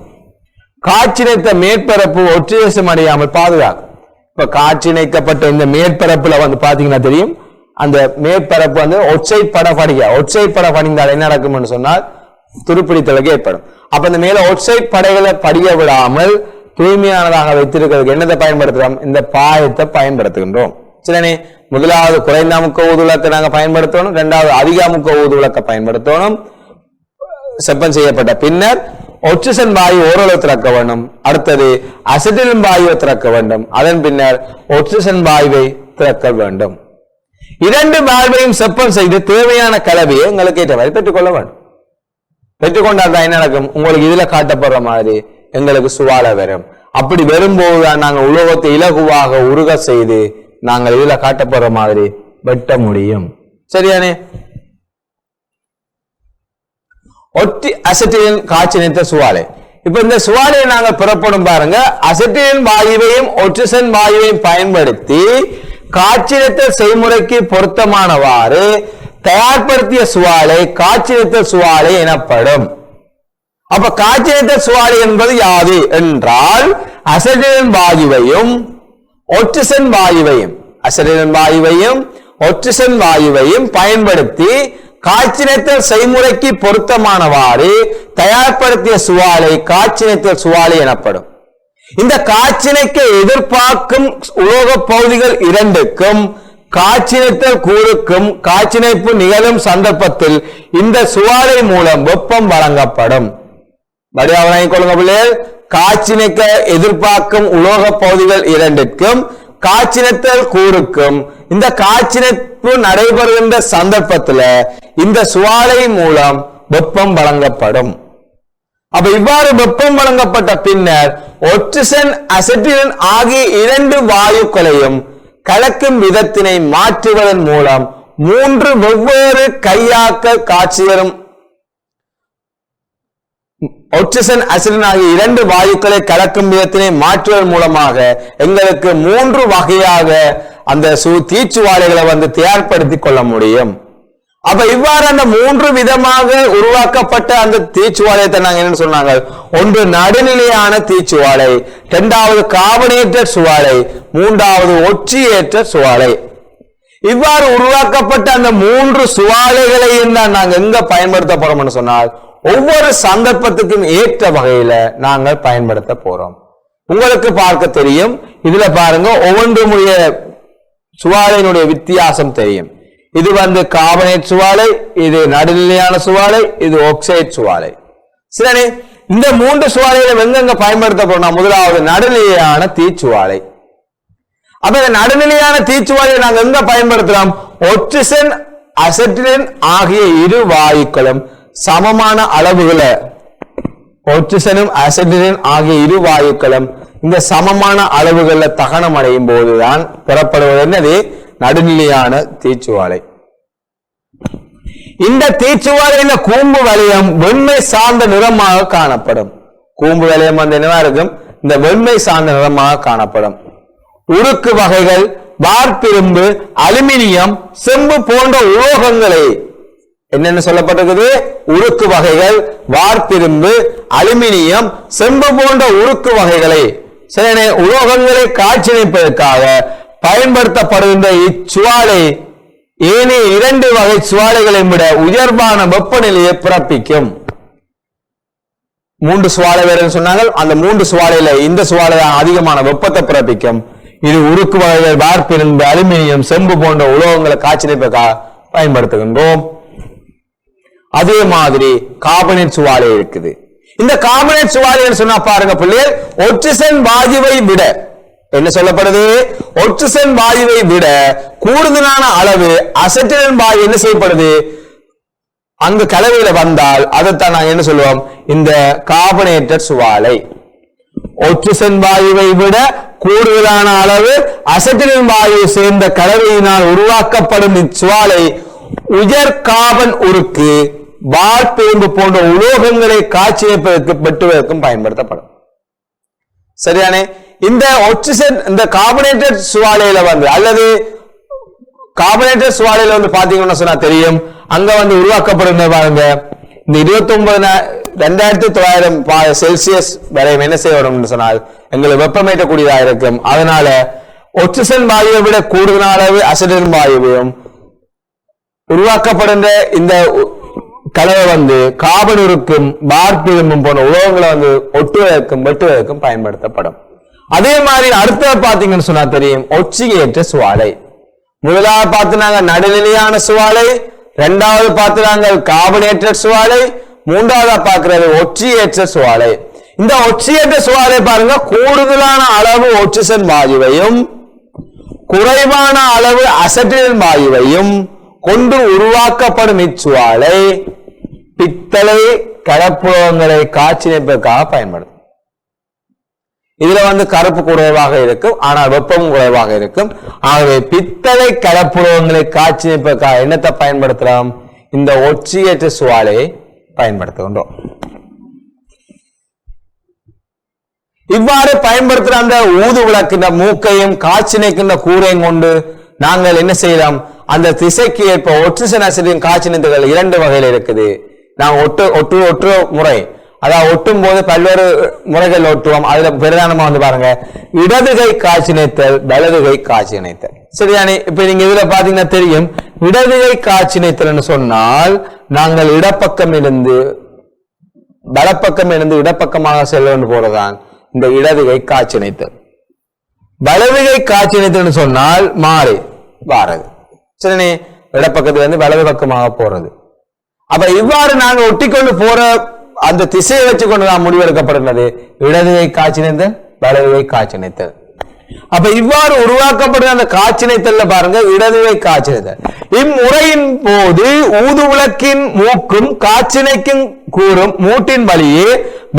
காற்றிணைத்த மேற்பரப்பு ஒற்றிசம் அடையாமல் பாதுகாக்கும். இப்ப காற்றிணைக்கப்பட்ட இந்த மேற்பரப்புல பாத்தீங்கன்னா தெரியும், அந்த மேற்பரப்பு ஒற்றைப்பட படிந்தால் என்ன நடக்கும்னு சொன்னால் துருப்பிடித்தலுக்கு ஏற்படும். அப்ப இந்த மேல ஒற்றை படைகளை படிய விடாமல் தூய்மையானதாக வைத்திருக்கிறதுக்கு என்னத்தை பயன்படுத்துறோம், இந்த பாயத்தை பயன்படுத்துகின்றோம். சரினே? முதலாவது குறைந்த அமுக்க ஊதுவிளக்கை நாங்க பயன்படுத்தணும். இரண்டாவது அதிக அமுக்க ஊதுவிளக்கை பயன்படுத்தணும். செப்பம் செய்யப்பட்ட பின்னர் ஒட்சிசன் வாயு ஓரளவு திறக்க வேண்டும். அடுத்தது அசிட்டிலின் வாயுவை திறக்க வேண்டும். அதன் பின்னர் ஒட்சிசன் வாயுவை திறக்க வேண்டும். இரண்டு வாயுவையும் செப்பம் செய்து தேவையான கலவையை உங்களுக்கு ஏற்றவாறு பெற்றுக்கொள்ள வேண்டும். பெற்றுக்கொண்டால் தான் என்ன நடக்கும், உங்களுக்கு இதுல காட்டப்படுற மாதிரி எங்களுக்கு சுவாலை வரும். அப்படி வரும்போதுதான் நாங்கள் உலோகத்தை இலகுவாக உருக செய்து நாங்கள் இதுல காட்டப்படுற மாதிரி வெட்ட முடியும். சரியானே? ஒட்டி அசிட்டிலின் காட்சிணைத்த சுவாலை. இப்ப இந்த சுவாலையை நாங்கள் பெறப்படும் பாருங்க, அசிட்டிலின் வாயுவையும் ஒட்சிசன் வாயுவையும் பயன்படுத்தி காட்சிணைத்த செய்முறைக்கு பொருத்தமானவாறு தயார்படுத்திய சுவாலை காட்சிணைத்த சுவாலை எனப்படும். அப்ப காட்சிணைத்த சுவாலை என்பது யாது என்றால் அசிட்டிலின் வாயுவையும் ஒட்சிசன் வாயுவையும் பயன்படுத்தி காட்சிணைத்தல் செய்முறைக்கு பொருத்தமானவாறு தயார்படுத்திய சுவாலை காட்சிணைத்தல் சுவாலை எனப்படும். இந்த காட்சிணைக்க எதிர்பார்க்கும் உலோக பகுதிகள் இரண்டுக்கும் காட்சிணைத்தல் கூறுக்கும் காட்சிணைப்பு நிகழும் சந்தர்ப்பத்தில் இந்த சுவாலை மூலம் வெப்பம் வழங்கப்படும். காட்சிணைக்க எதிர்பார்க்கும் உலோக பகுதிகள் இரண்டிற்கும் காட்சிணைத்தல் கூறுக்கும் இந்த காட்சிணைப்பு நடைபெறுகின்ற சந்தர்ப்பத்தில் இந்த சுவாலை மூலம் வெப்பம் வழங்கப்படும். அப்ப இவ்வாறு வெப்பம் வழங்கப்பட்ட பின்னர் ஒட்சிசன் அசிட்டிலின் ஆகிய இரண்டு வாயுக்களையும் கலக்கும் விதத்தினை மாற்றுவதன் மூலம் மூன்று வெவ்வேறு கையாக்க காட்சி தரும் ஒட்சிசன் அசிட்டின் ஆகிய இரண்டு வாயுக்களை கலக்கும் விதத்தினை மாற்றுவதன் மூலமாக எங்களுக்கு மூன்று வகையாக அந்த தீச்சுவாலைகளை தயார்படுத்திக் கொள்ள முடியும். அப்ப இவ்வாறு அந்த 3 விதமாக உருவாக்கப்பட்ட அந்த தீச்சுவாலையத்தை நாங்க என்ன சொன்னாங்க? ஒன்று நடுநிலையான தீச்சுவாலை, இரண்டாவது கார்பனேட்டட் சுவாலை, மூன்றாவது ஒட்சியேற்ற சுவாலை. இவ்வாறு உருவாக்கப்பட்ட அந்த 3 சுவாலைகளையும் தான் நாங்க எங்க பயன்படுத்த போறோம்னு சொன்னால் ஒவ்வொரு சந்தர்ப்பத்துக்கும் ஏற்ற வகையில நாங்கள் பயன்படுத்த போறோம். உங்களுக்கு பார்க்க தெரியும், இதுல பாருங்க ஒவ்வொன்றுமுடைய சுவாலையினுடைய வித்தியாசம் தெரியும். இது கார்பனேட் சுவாலை, இது நடுநிலையான சுவாலை, இது ஆக்சைடு சுவாலை. சரி, இந்த 3 சுவாலைகளை எங்கெங்க பயன்படுத்த போறோம்? முதலாவது நடுநிலையான தீச்சுவாலை. அப்ப இந்த நடுநிலையான தீச்சுவாலையை நாங்க எங்க பயன்படுத்துறோம்? ஒட்சிசன் அசெட்டிலின் ஆகிய இரு வாயுக்களும் சமமான அளவுகளை, ஒட்சிசனும் அசெட்டிலின் ஆகிய இரு வாயுக்களும் இந்த சமமான அளவுகள்ல தகனம் அடையும் போதுதான் பெறப்படுவது என்னது? நடுநிலையான தீச்சுவாலை. இந்த தீச்சுவாலையில கூம்பு வளையம் வெண்மை சார்ந்த நிறமாக காணப்படும். கூம்பு வளையம் என்னவா இருக்கும்? இந்த வெண்மை சார்ந்த நிறமாக காணப்படும். உருக்கு வகைகள், வார்ப்பிரும்பு, அலுமினியம், செம்பு போன்ற உலோகங்களை என்னென்ன சொல்லப்பட்டிருக்குது? உருக்கு வகைகள், வார்ப்பிரும்பு, அலுமினியம், செம்பு போன்ற உருக்கு வகைகளை சரி உலோகங்களை காட்சியளிப்பதற்காக பயன்படுத்தப்படுகின்ற இச்சுவாலை ஏனைய 2 வகை சுவாலைகளை விட உயர்வான வெப்பநிலையை பிறப்பிக்கும். 3 சுவாலை வேறு சொன்னாங்க. அந்த 3 சுவாலையில இந்த சுவாலை அதிகமான வெப்பத்தை பிறப்பிக்கும். இது உருக்கு வகைகள், வார்ப்பிரும்பு, அலுமினியம், செம்பு போன்ற உலோகங்களை காட்சியளிப்பதற்காக பயன்படுத்துகின்றோம். அதே மாதிரி கார்பனேட் சுவாலை இருக்குது. இந்த கார்பனேட் சுவாலை சொன்னா பாருங்க பிள்ளைகள், ஒட்சிசன் வாயுவை விட என்ன சொல்லப்படுது? ஒட்சிசன் வாயுவை விட கூடுதலான அளவு அசெட்டிலின் வாயு என்ன செய்யப்படுது? அங்கு கலவையில வந்தால் அதைத்தான் நாங்க என்ன சொல்லுவோம்? இந்த கார்பனேட்டட் சுவாலை. ஒட்சிசன் வாயுவை விட கூடுதலான அளவு அசெட்டிலின் வாயு சேர்ந்த கலவையினால் உருவாக்கப்படும் இச்சுவாலை உயர் கார்பன் உருக்கு, வார்ப்பிரும்பு போன்ற உலோகங்களை காட்சியளிப்பதற்கு வெட்டுவதற்கும் பயன்படுத்தப்படும். சரியானே? இந்த ஒட்சிசன் இந்த கார்பனேட்டட் சுவாலையில அல்லது கார்பனேட்டட் சுவாலையில பாத்தீங்கன்னா சொன்னா தெரியும், அங்க உருவாக்கப்படுகிற பாருங்க இந்த 29,900 செல்சியஸ் வரை என்ன செய்யணும் சொன்னால் எங்களுக்கு வெப்பமேற்றக்கூடியதாக இருக்கும். அதனால ஒட்சிசன் வாயுவை விட கூடுதலான அளவு அசெட்டிலின் வாயுவையும் உருவாக்கப்படுகின்ற இந்த கலவை கார்பன் உருக்கும், வார்ப்பிரும்பும் போன்ற உலோகங்களை ஒட்டுவதற்கும் வெட்டுவதற்கும் பயன்படுத்தப்படும். அதே மாதிரி அடுத்த பாத்தீங்கன்னு சொன்னா தெரியும் ஒட்சியேற்ற சுவாலை. முதலாவது பார்த்துனாங்க நடுநிலையான சுவாலை, இரண்டாவது பார்த்துனாங்க கார்பனேட்டட் சுவாலை, மூன்றாவது பார்க்கிறது ஒட்சியேற்ற சுவாலை. இந்த ஒட்சியேற்ற சுவாலை பாருங்க, கூடுதலான அளவு ஒட்சிசன் வாயுவையும் குறைவான அளவு அசெட்டிலின் வாயுவையும் கொண்டு உருவாக்கப்படும் இச்சுவாலை பித்தளை கலப்புலோகங்களை காட்சியளிப்பதற்காக பயன்படும். இதுல கருப்பு குறைவாக இருக்கும், ஆனால் வெப்பமும் குறைவாக இருக்கும். ஆகவே பித்தளை கலப்புலோகங்களை காட்சியளிப்பதற்காக என்னத்தை பயன்படுத்தலாம்? இந்த ஒட்சியேற்ற சுவாலையை பயன்படுத்துகின்றோம். இவ்வாறு பயன்படுத்துற அந்த ஊது விளக்கின்ற மூக்கையும் காட்சினைக்கின்ற கூரையும் கொண்டு நாங்கள் என்ன செய்யலாம்? அந்த திசைக்கு ஏற்ப ஒட்சிசன் அசிடின் காட்சினைத்துகள் 2 வகையில் இருக்குது. நாம் ஒட்டு முறை, அதாவது ஒட்டும் போது பல்வேறு முறைகள் ஒட்டுவோம். அதுல பிரதானமா பாருங்க இடது கை காட்சினைத்தல், வலது கை காட்சினைத்தல். சரியானே? இப்ப நீங்க இதுல பாத்தீங்கன்னா தெரியும், இடது கை காட்சினைத்தல் சொன்னால் நாங்கள் இடப்பக்கம் இருந்து வலப்பக்கம் இருந்து இடப்பக்கமாக செல்ல போறதான் இந்த இடது கை காட்சினைத்தல். வலது கை காட்சினைத்தல் சொன்னால் மாறி வாரது. சரி, இடப்பக்கத்துல வலது பக்கமாக போறது. அப்ப இவ்வாறு நாங்க ஒட்டிக்கொண்டு போற அந்த திசையை வச்சுக்கொண்டு நான் முடிவெடுக்கப்படுகிறது இடது கை காட்சினைத்தல், வலது கை காட்சினைத்தல். அப்ப இவ்வாறு உருவாக்கப்படுற அந்த காட்சினைத்தல்ல பாருங்க இடது கை காட்சினைத்தல். இம்முறையின் போது ஊது விளக்கின் மூக்கும் காட்சினைக்கும் கூறும் மூட்டின் வழியே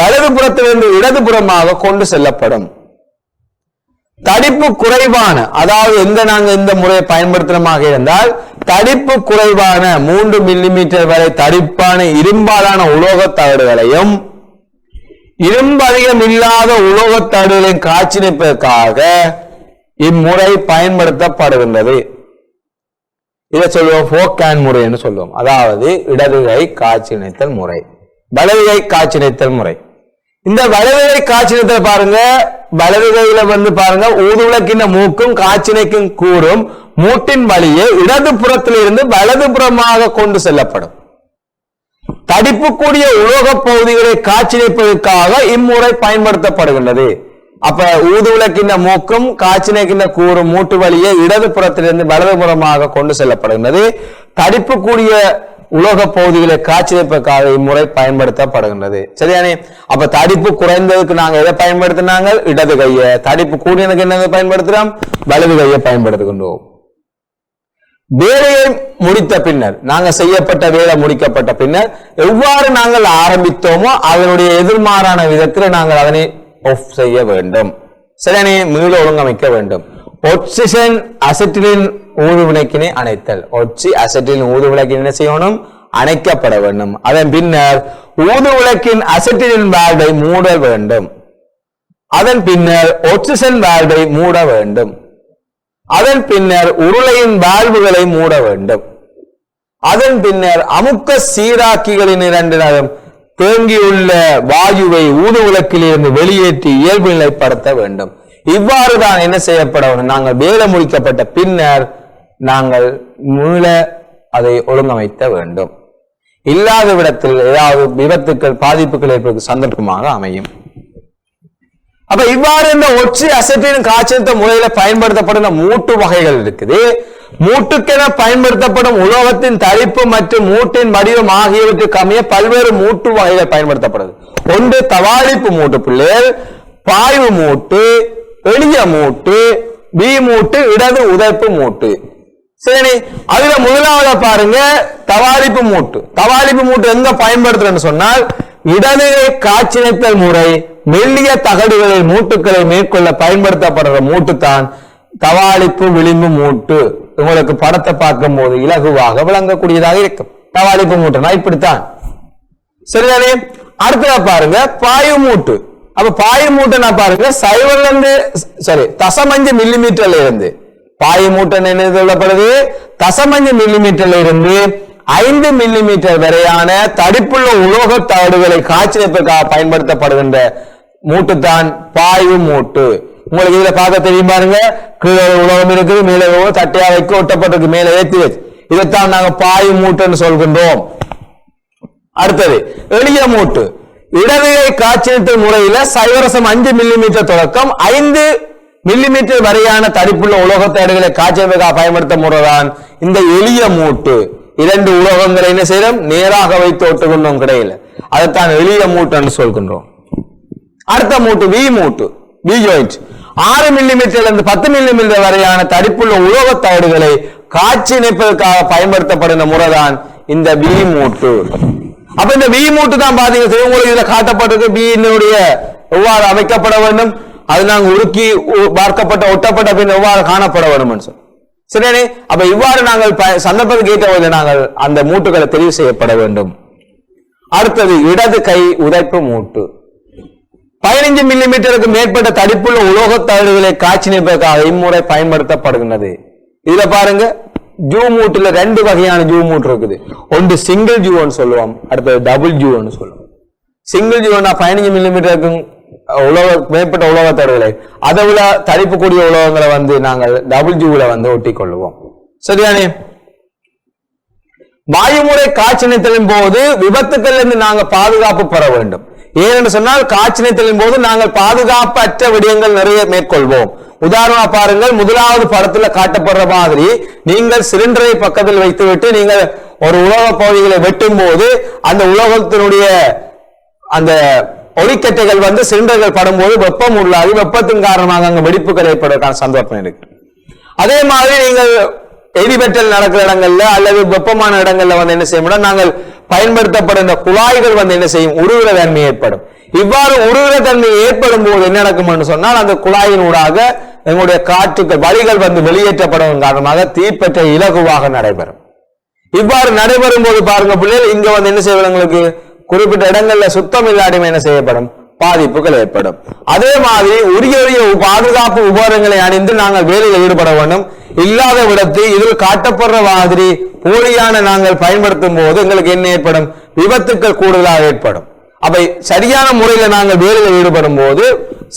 வலது புறத்திலிருந்து இடது புறமாக கொண்டு செல்லப்படும். தடிப்பு குறைவான, அதாவது நாங்க இந்த முறையை பயன்படுத்துறமாக இருந்தால் தடிப்பு குறைவான 3 மில்லிமீட்டர் வரை தடிப்பான இரும்பாலான உலோகத் தகடுகளையும் இரும்பு அதிகம் இல்லாத உலோகத் தகடுகளையும் காட்சியளிப்பதற்காக இம்முறை பயன்படுத்தப்படுகின்றது. இதை சொல்லுவோம் ஃபோக்கேன் முறைன்னு சொல்லுவோம். அதாவது இடதுகை காட்சிணைத்தல் முறை, வலதுகை காட்சிணைத்தல் முறை. இந்த வலதுகை காட்சிணைத்தல் பாருங்க, வலதுகையில பாருங்க ஊதுவிளக்கின மூக்கும் காட்சிணைக்கும் கூறும் மூட்டின் வழியே இடது புறத்திலிருந்து வலது புறமாக கொண்டு செல்லப்படும். தடிப்பு கூடிய உலோக பகுதிகளை காட்சிணைப்பதற்காக இம்முறை பயன்படுத்தப்படுகின்றது. அப்ப ஊதுவிளக்கின மூக்கும் காட்சிணைக்கின்ற கூறும் மூட்டு வழியே இடது புறத்திலிருந்து வலது புறமாக கொண்டு செல்லப்படுகின்றது. தடிப்பு கூடிய உலோக பகுதிகளை காட்சியமைப்பதற்காக இம்முறை பயன்படுத்தப்படுகின்றது. சரியானே? அப்ப தடிப்பு குறைந்ததுக்கு நாங்க எதை பயன்படுத்தினாங்க? இடது கையை. தடிப்பு கூடியதுக்கு என்ன பயன்படுத்துறோம்? வலது கையை பயன்படுத்துகின்றோம். வேலையை முடித்த பின்னர், நாங்க செய்யப்பட்ட வேலை முடிக்கப்பட்ட பின்னர் எவ்வாறு நாங்கள் ஆரம்பித்தோமோ அதனுடைய எதிர்மாறான விதத்தில் நாங்கள் அதனை ஆஃப் செய்ய வேண்டும். சரியானே? மீள ஒழுங்கமைக்க வேண்டும். ஒட்சிசன் அசிட்டிலின் ஊதுவிளக்கினை அணைத்தல். ஒட்சி அசிட்டிலின் ஊதுவிளக்கினை என்ன செய்யணும்? அணைக்கப்பட வேண்டும். அதன் பின்னர் ஊதுவிளக்கின் அசிட்டிலின் வால்வை மூட வேண்டும். அதன் பின்னர் ஒட்சிசன் வால்வை மூட வேண்டும். அதன் பின்னர் உருளையின் வால்வுகளை மூட வேண்டும். அதன் பின்னர் அமுக்க சீராக்கிகளின் இரண்டினரும் தேங்கியுள்ள வாயுவை ஊதுவிளக்கில் இருந்து வெளியேற்றி இயல்பு நிலைப்படுத்த வேண்டும். இவ்வாறு தான் என்ன செய்யப்பட வேண்டும்? நாங்கள் வேலை முடிக்கப்பட்ட பின்னர் நாங்கள் மீள அதை ஒழுங்கமைத்த வேண்டும். இல்லாத விடத்தில் ஏதாவது விபத்துக்கள் பாதிப்புகள் ஏற்படுவதற்கு சந்தர்ப்பமாக அமையும். அப்ப இவ்வாறு இந்த ஒட்சி அசட்டின் காய்ச்சல் முறையில பயன்படுத்தப்படுகிற மூட்டு வகைகள் இருக்குது. மூட்டுக்கென பயன்படுத்தப்படும் உலோகத்தின் தடிப்பு மற்றும் மூட்டின் வடிவம் ஆகியவற்றுக்கு அமைய பல்வேறு மூட்டு வகைகள் பயன்படுத்தப்படுது. ஒன்று தவாளிப்பு மூட்டு பிள்ளைகள், பாய்வு மூட்டு, எளிய மூட்டு, பி மூட்டு, இடது உதைப்பு மூட்டு. சரி, அதுல முதலாவது பாருங்க தவாளிப்பு மூட்டு. தவாளிப்பு மூட்டு எங்க பயன்படுத்துறேன்னு சொன்னால், இடது காட்சிணைத்தல் முறை மெல்லிய தகடுகளில் மூட்டுக்களை மேற்கொள்ள பயன்படுத்தப்படுற மூட்டு தான் தவாளிப்பு விளிம்பு மூட்டு. உங்களுக்கு படத்தை பார்க்கும் போது இலகுவாக விளங்கக்கூடியதாக இருக்கும். தவாளிப்பு மூட்டுனா இப்படித்தான். சரிதானே? அடுத்ததா பாருங்க பாய்வு மூட்டு. அப்ப பாய்வு மூட்டை பாருங்க சைவர்ல இருந்து தசமஞ்சு மில்லிமீட்டர்ல இருந்து பாய்வு மூட்டை என்ன சொல்லப்படுது? தசமஞ்சு மில்லிமீட்டர்ல இருந்து 5 மில்லிமீட்டர் வரையான தடிப்புள்ள உலோக தகடுகளை காய்ச்சலுக்காக பயன்படுத்தப்படுகின்ற மூட்டு தான் பாய்வு மூட்டு. உங்களுக்கு இதுல பார்க்க தெரியும் பாருங்க, கீழே உலோகம் இருக்குது, மேலே தட்டையா வைக்க ஒட்டப்பட்டிருக்கு, மேலே ஏற்றி வச்சு, இதைத்தான் நாங்க பாய்வு மூட்டுன்னு சொல்கின்றோம். அடுத்தது எளிய மூட்டு. இடதுகை காட்சியமைத்தல் முறையில 0.5 மில்லிமீட்டர் தொடக்கம் 5 மில்லிமீட்டர் வரையான தடிப்புள்ள உலோக தகடுகளை காய்ச்சலுக்காக பயன்படுத்த முறைதான் இந்த எளிய மூட்டு. 2 உலோகங்களை என்ன செய்யறோம்? நேராக வைத்து ஒட்டுகின்றோம் கிடையில, அதைத்தான் எளிய மூட்டுன்னு சொல்கின்றோம். அடுத்த மூட்டு வி மூட்டு, வி ஜாயிண்ட். 6 மில்லிமீட்டர் இருந்து 10 மில்லிமீட்டர் வரையான தடிப்புள்ள உலோக தகடுகளை காட்சி இணைப்பதற்காக பயன்படுத்தப்படுகிற முறைதான் இந்த வி மூட்டு. அப்ப இந்த வி மூட்டு தான் பாத்தீங்கன்னா உங்களுக்கு இதுல காட்டப்பட்டிருக்கு. வீனுடைய எவ்வாறு அமைக்கப்பட வேண்டும், அது நாங்கள் உருக்கி பார்க்கப்பட்ட ஒட்டப்பட்ட பின் எவ்வாறு காணப்பட வேண்டும் சொல்லி. சரியானே? அப்ப இவ்வாறு நாங்கள் சந்தர்ப்பத்துக்கு ஏற்ற நாங்கள் அந்த மூட்டுகளை தெரிவு செய்யப்பட வேண்டும். அடுத்தது இடது கை உதைப்பு மூட்டு. 15 மில்லிமீட்டருக்கு மேற்பட்ட தடிப்புள்ள உலோக தகடுகளை காட்சி நிற்பதற்காக இம்முறை பயன்படுத்தப்படுகின்றது. இதுல பாருங்க ஜூ மூட்டுல 2 வகையான ஜூ மூட்டு இருக்குது. ஒன்று சிங்கிள் ஜூன்னு சொல்லுவோம், அடுத்தது டபுள் ஜூன்னு சொல்லுவோம். சிங்கிள் ஜூனா 15 மில்லிமீட்டருக்கு மேற்பட்ட உலோக தகடுகளை, அதை விட தடிப்பு கூடிய உலோகங்களை நாங்கள் டபுள் ஜூல ஒட்டி கொள்ளுவோம். சரியானே? வாயுமுறை காய்ச்சலின் போது விபத்துக்கள் இருந்து நாங்கள் பாதுகாப்பு பெற வேண்டும். ஏனென்று சொன்னால் காய்ச்சலின் போது நாங்கள் பாதுகாப்பற்ற விடயங்கள் நிறைய மேற்கொள்வோம். உதாரணமா பாருங்கள், முதலாவது படத்துல காட்டப்படுற மாதிரி நீங்கள் சிலிண்டரை பக்கத்தில் வைத்துவிட்டு நீங்கள் ஒரு உலோக பகுதிகளை வெட்டும் போது அந்த உலோகத்தினுடைய அந்த ஒளிக்கட்டைகள் சிலிண்டர்கள் படும்போது வெப்பம் உள்ளாகி வெப்பத்தின் காரணமாக அங்கு வெடிப்புகள் ஏற்படுவதற்கான சந்தர்ப்பம் இருக்கு. அதே மாதிரி நீங்கள் எரிபெற்றல் நடக்கிற இடங்கள்ல அல்லது வெப்பமான இடங்கள்ல என்ன செய்ய முடியும், நாங்கள் பயன்படுத்தப்படும் இந்த குழாய்கள் என்ன செய்யும், உருகிற தன்மை ஏற்படும். இவ்வாறு உருகிற தன்மை ஏற்படும் போது என்ன நடக்கும் சொன்னால், அந்த குழாயின் ஊடாக எங்களுடைய காற்றுக்கள் வழிகள் வெளியேற்றப்படும் காரணமாக தீப்பற்ற இலகுவாக நடைபெறும். இவ்வாறு நடைபெறும் போது பாருங்க பிள்ளைகள், இங்க என்ன செய்வது, எங்களுக்கு குறிப்பிட்ட இடங்கள்ல சுத்தம் இல்லாமல் என்ன செய்யப்படும், பாதிப்புகள் ஏற்படும். அதே மாதிரி உரிய பாதுகாப்பு உபகரணங்களை அணிந்து நாங்கள் வேலையில் ஈடுபட வேண்டும். இல்லாத விடத்தை இதில் காட்டப்படுற மாதிரி போலியான நாங்கள் பயன்படுத்தும் போது எங்களுக்கு என்ன ஏற்படும்? விபத்துக்கள் கூடுதலாக ஏற்படும். அப்ப சரியான முறையில் நாங்கள் வேலையில் ஈடுபடும் போது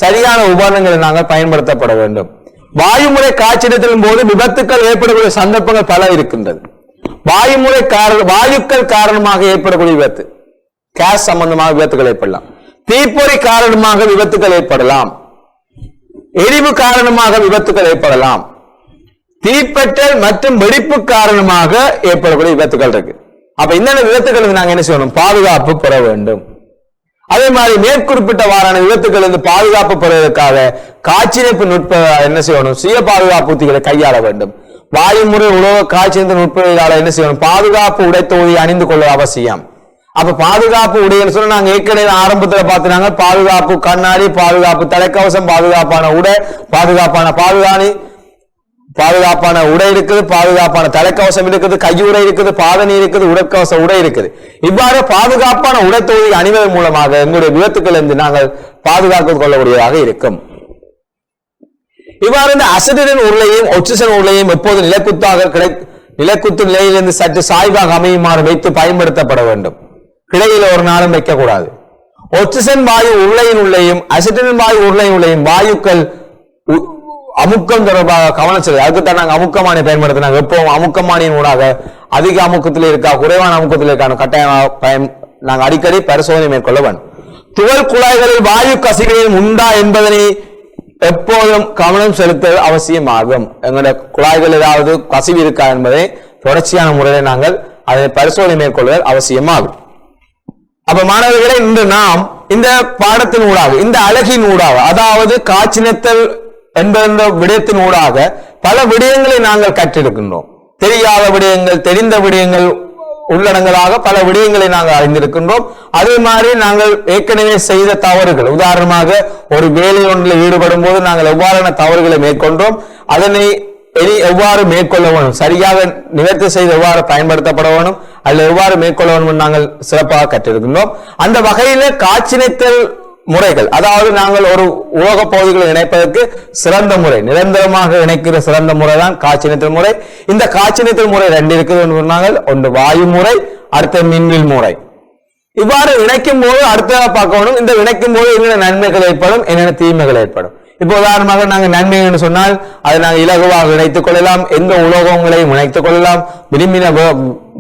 சரியான உபகரணங்களை நாங்கள் பயன்படுத்தப்பட வேண்டும். வாயுமுறை காய்ச்சலின் போது விபத்துக்கள் ஏற்படக்கூடிய சந்தர்ப்பங்கள் பல இருக்கின்றது. வாயுக்கள் காரணமாக ஏற்படக்கூடிய விபத்து, கேஸ் சம்பந்தமாக விபத்துகள் ஏற்படலாம். தீப்பொறி காரணமாக விபத்துகள் ஏற்படலாம். எரிவு காரணமாக விபத்துகள் ஏற்படலாம். தீப்பற்றல் மற்றும் வெடிப்பு காரணமாக ஏற்படக்கூடிய விபத்துகள் இருக்கு. அப்ப இந்த விபத்துக்களுக்கு நாங்க என்ன செய்யணும்? பாதுகாப்பு பெற வேண்டும். அதே மாதிரி மேற்குறிப்பிட்டவாறான விபத்துக்கள் இருந்து பாதுகாப்பு பெறுவதற்காக காய்ச்சிணைப்பு நுட்ப என்ன செய்யணும்? சுய பாதுகாப்பு உத்திகளை கையாள வேண்டும். வாயுமுறை உலக காய்ச்சிணைப்பு நுட்பங்களால என்ன செய்யணும்? பாதுகாப்பு உடைத்தொகுதியை அணிந்து கொள்ள அவசியம். அப்ப பாதுகாப்பு உடைன்னு சொன்னா நாங்க ஏற்கனவே ஆரம்பத்துல பார்த்துனாங்க. பாதுகாப்பு கண்ணாடி, பாதுகாப்பு தலைக்கவசம், பாதுகாப்பான உடை, பாதுகாப்பான பாதுகாணி, பாதுகாப்பான உடை இருக்குது, பாதுகாப்பான தலைக்கவசம் இருக்குது, கையுறை இருக்குது, பாதணி இருக்குது, உடற்கவச உடை இருக்குது. இவ்வாறு பாதுகாப்பான உடைத்தொகுதி அணிவதன் மூலமாக எங்களுடைய விபத்துக்கள் இருந்து நாங்கள் பாதுகாத்துக் கொள்ளக்கூடியதாக இருக்கும். இவ்வாறு இந்த அசிட்டின் உருளையும் ஒட்சிசன் உருளையும் எப்போது நிலைக்குத்து நிலையிலிருந்து சற்று சாய்வாக அமையுமாறு வைத்து பயன்படுத்தப்பட வேண்டும். கிடையில ஒரு நாளும் வைக்கக்கூடாது. ஒட்சிசன் வாயு உருளையின் உள்ளேயும் அசிட்டின் வாயு உருளையின் உள்ளேயும் வாயுக்கள் அமுக்கம் தொடர்பாக கவனம் செலுத்து. அதுக்குத்தான் நாங்கள் அமுக்கமானி பயன்படுத்தினாங்க. எப்பவும் அமுக்கமானியின் ஊடாக அதிக அமுக்கத்தில் இருக்கா, குறைவான அமுக்கத்தில் இருக்கா கட்டாயம் நாங்கள் அடிக்கடி பரிசோதனை மேற்கொள்ள வேண்டும். துவல் குழாய்களில் வாயு கசிவுகளும் உண்டா என்பதனை எப்போதும் கவனம் செலுத்த அவசியமாகும். எங்களுடைய குழாய்கள் ஏதாவது கசிவு இருக்கா என்பதை தொடர்ச்சியான முறையில் நாங்கள் அதை பரிசோதனை மேற்கொள்வதல் அவசியமாகும். அப்ப மாணவர்களை இன்று நாம் இந்த பாடத்தின் ஊடாக, இந்த அழகின் ஊடாக, அதாவது காய்ச்சினத்தல் என்ற விடயத்தின் ஊடாக பல விடயங்களை நாங்கள் கற்றிருக்கின்றோம். தெரியாத விடயங்கள், தெரிந்த விடயங்கள் உள்ளடங்களாக பல விடயங்களை நாங்கள் அறிந்திருக்கின்றோம். அதே மாதிரி நாங்கள் ஏற்கனவே செய்த தவறுகள், உதாரணமாக ஒரு வேலை ஒன்றில் ஈடுபடும் போது நாங்கள் எவ்வாறான தவறுகளை மேற்கொண்டோம், அதனை எவ்வாறு மேற்கொள்ள வேண்டும், சரியாக நிவர்த்தி செய்து எவ்வாறு பயன்படுத்தப்பட வேண்டும், அல்லது எவ்வாறு மேற்கொள்ள வேண்டும் நாங்கள் சிறப்பாக கற்றிருக்கின்றோம். அந்த வகையில காய்ச்சினைத்தல் முறைகள், அதாவது நாங்கள் ஒரு உலோக பகுதிகளை இணைப்பதற்கு சிறந்த முறை, நிரந்தரமாக இணைக்கிற சிறந்த முறை தான் காய்ச்சினைத்தல் முறை. இந்த காய்ச்சினைத்தல் முறை ரெண்டு இருக்குது சொன்னாங்க. ஒன்று வாயு முறை, அடுத்த மின்வில் முறை. இவ்வாறு இணைக்கும் போது அடுத்ததாக பார்க்கணும், இந்த இணைக்கும் போது என்னென்ன நன்மைகள் ஏற்படும், என்னென்ன தீமைகள் ஏற்படும். இப்போ உதாரணமாக நாங்கள் நன்மை என்று சொன்னால் அதை நாங்கள் இலகுவாக இணைத்துக் கொள்ளலாம், எந்த உலோகங்களையும் இணைத்துக் கொள்ளலாம்,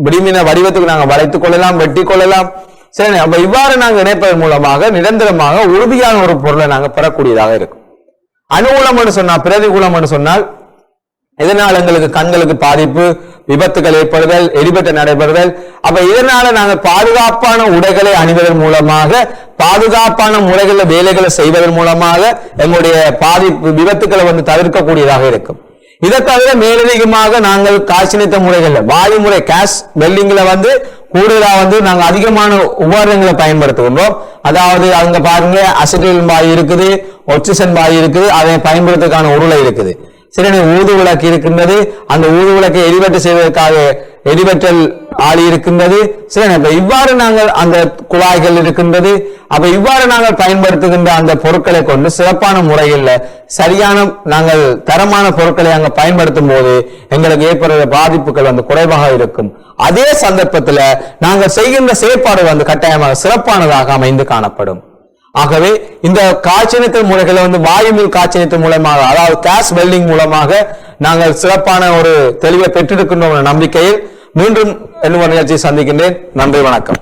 விடிமின வடிவத்துக்கு நாங்கள் வளைத்துக் கொள்ளலாம், வெட்டி கொள்ளலாம். சரி, அப்ப இவ்வாறு நாங்கள் இணைப்பதன் மூலமாக நிரந்தரமாக உறுதியான ஒரு பொருளை நாங்கள் பெறக்கூடியதாக இருக்கும். அனுகூலம் என்று சொன்னால், பிரதிகூலம் என்று சொன்னால் இதனால் எங்களுக்கு கண்களுக்கு பாதிப்பு, விபத்துகள் ஏற்படுதல், எரிபட்டு நடைபெறுதல். அப்ப இதனால நாங்கள் பாதுகாப்பான உடைகளை அணிவதன் மூலமாக, பாதுகாப்பான முறைகளில் வேலைகளை செய்வதன் மூலமாக எங்களுடைய பாதிப்பு விபத்துக்களை தவிர்க்கக்கூடியதாக இருக்கும். இதை தவிர மேலதிகமாக நாங்கள் காய்ச்சினைத்த முறைகள்ல வாயு முறை கேஸ் வெல்டிங்ல கூடுதலா நாங்க அதிகமான உபகரணங்களை பயன்படுத்துகின்றோம். அதாவது அங்க பாருங்க, அசிட்டின் வாயு இருக்குது, ஒட்சிசன் வாயு இருக்குது, அதை பயன்படுத்துவதற்கான உருளை இருக்குது. சரி, ஊது விளக்கு இருக்கின்றது, அந்த ஊது விளக்கை எரிபட்டு செய்வதற்காக எரிபற்றல் ஆளி இருக்கின்றது. சரி, இப்ப இவ்வாறு நாங்கள் அந்த குழாய்கள் இருக்கின்றது. அப்ப இவ்வாறு நாங்கள் பயன்படுத்துகின்ற அந்த பொருட்களை கொண்டு சிறப்பான முறையில் சரியான நாங்கள் தரமான பொருட்களை அங்க பயன்படுத்தும் போது எங்களுக்கு ஏற்படுற பாதிப்புகள் குறைவாக இருக்கும். அதே சந்தர்ப்பத்தில் நாங்கள் செய்கின்ற செயற்பாடு கட்டாயமாக சிறப்பானதாக அமைந்து காணப்படும். ஆகவே இந்த காய்ச்சினைத்தல் முறைகளை வாயுமில் காய்ச்சினைத்தல் மூலமாக, அதாவது கேஸ் வெல்டிங் மூலமாக நாங்கள் சிறப்பான ஒரு தெளிவை பெற்றிருக்கின்ற நம்பிக்கையில் மீண்டும் இன்னொரு நிகழ்ச்சியை சந்திக்கின்றேன். நன்றி, வணக்கம்.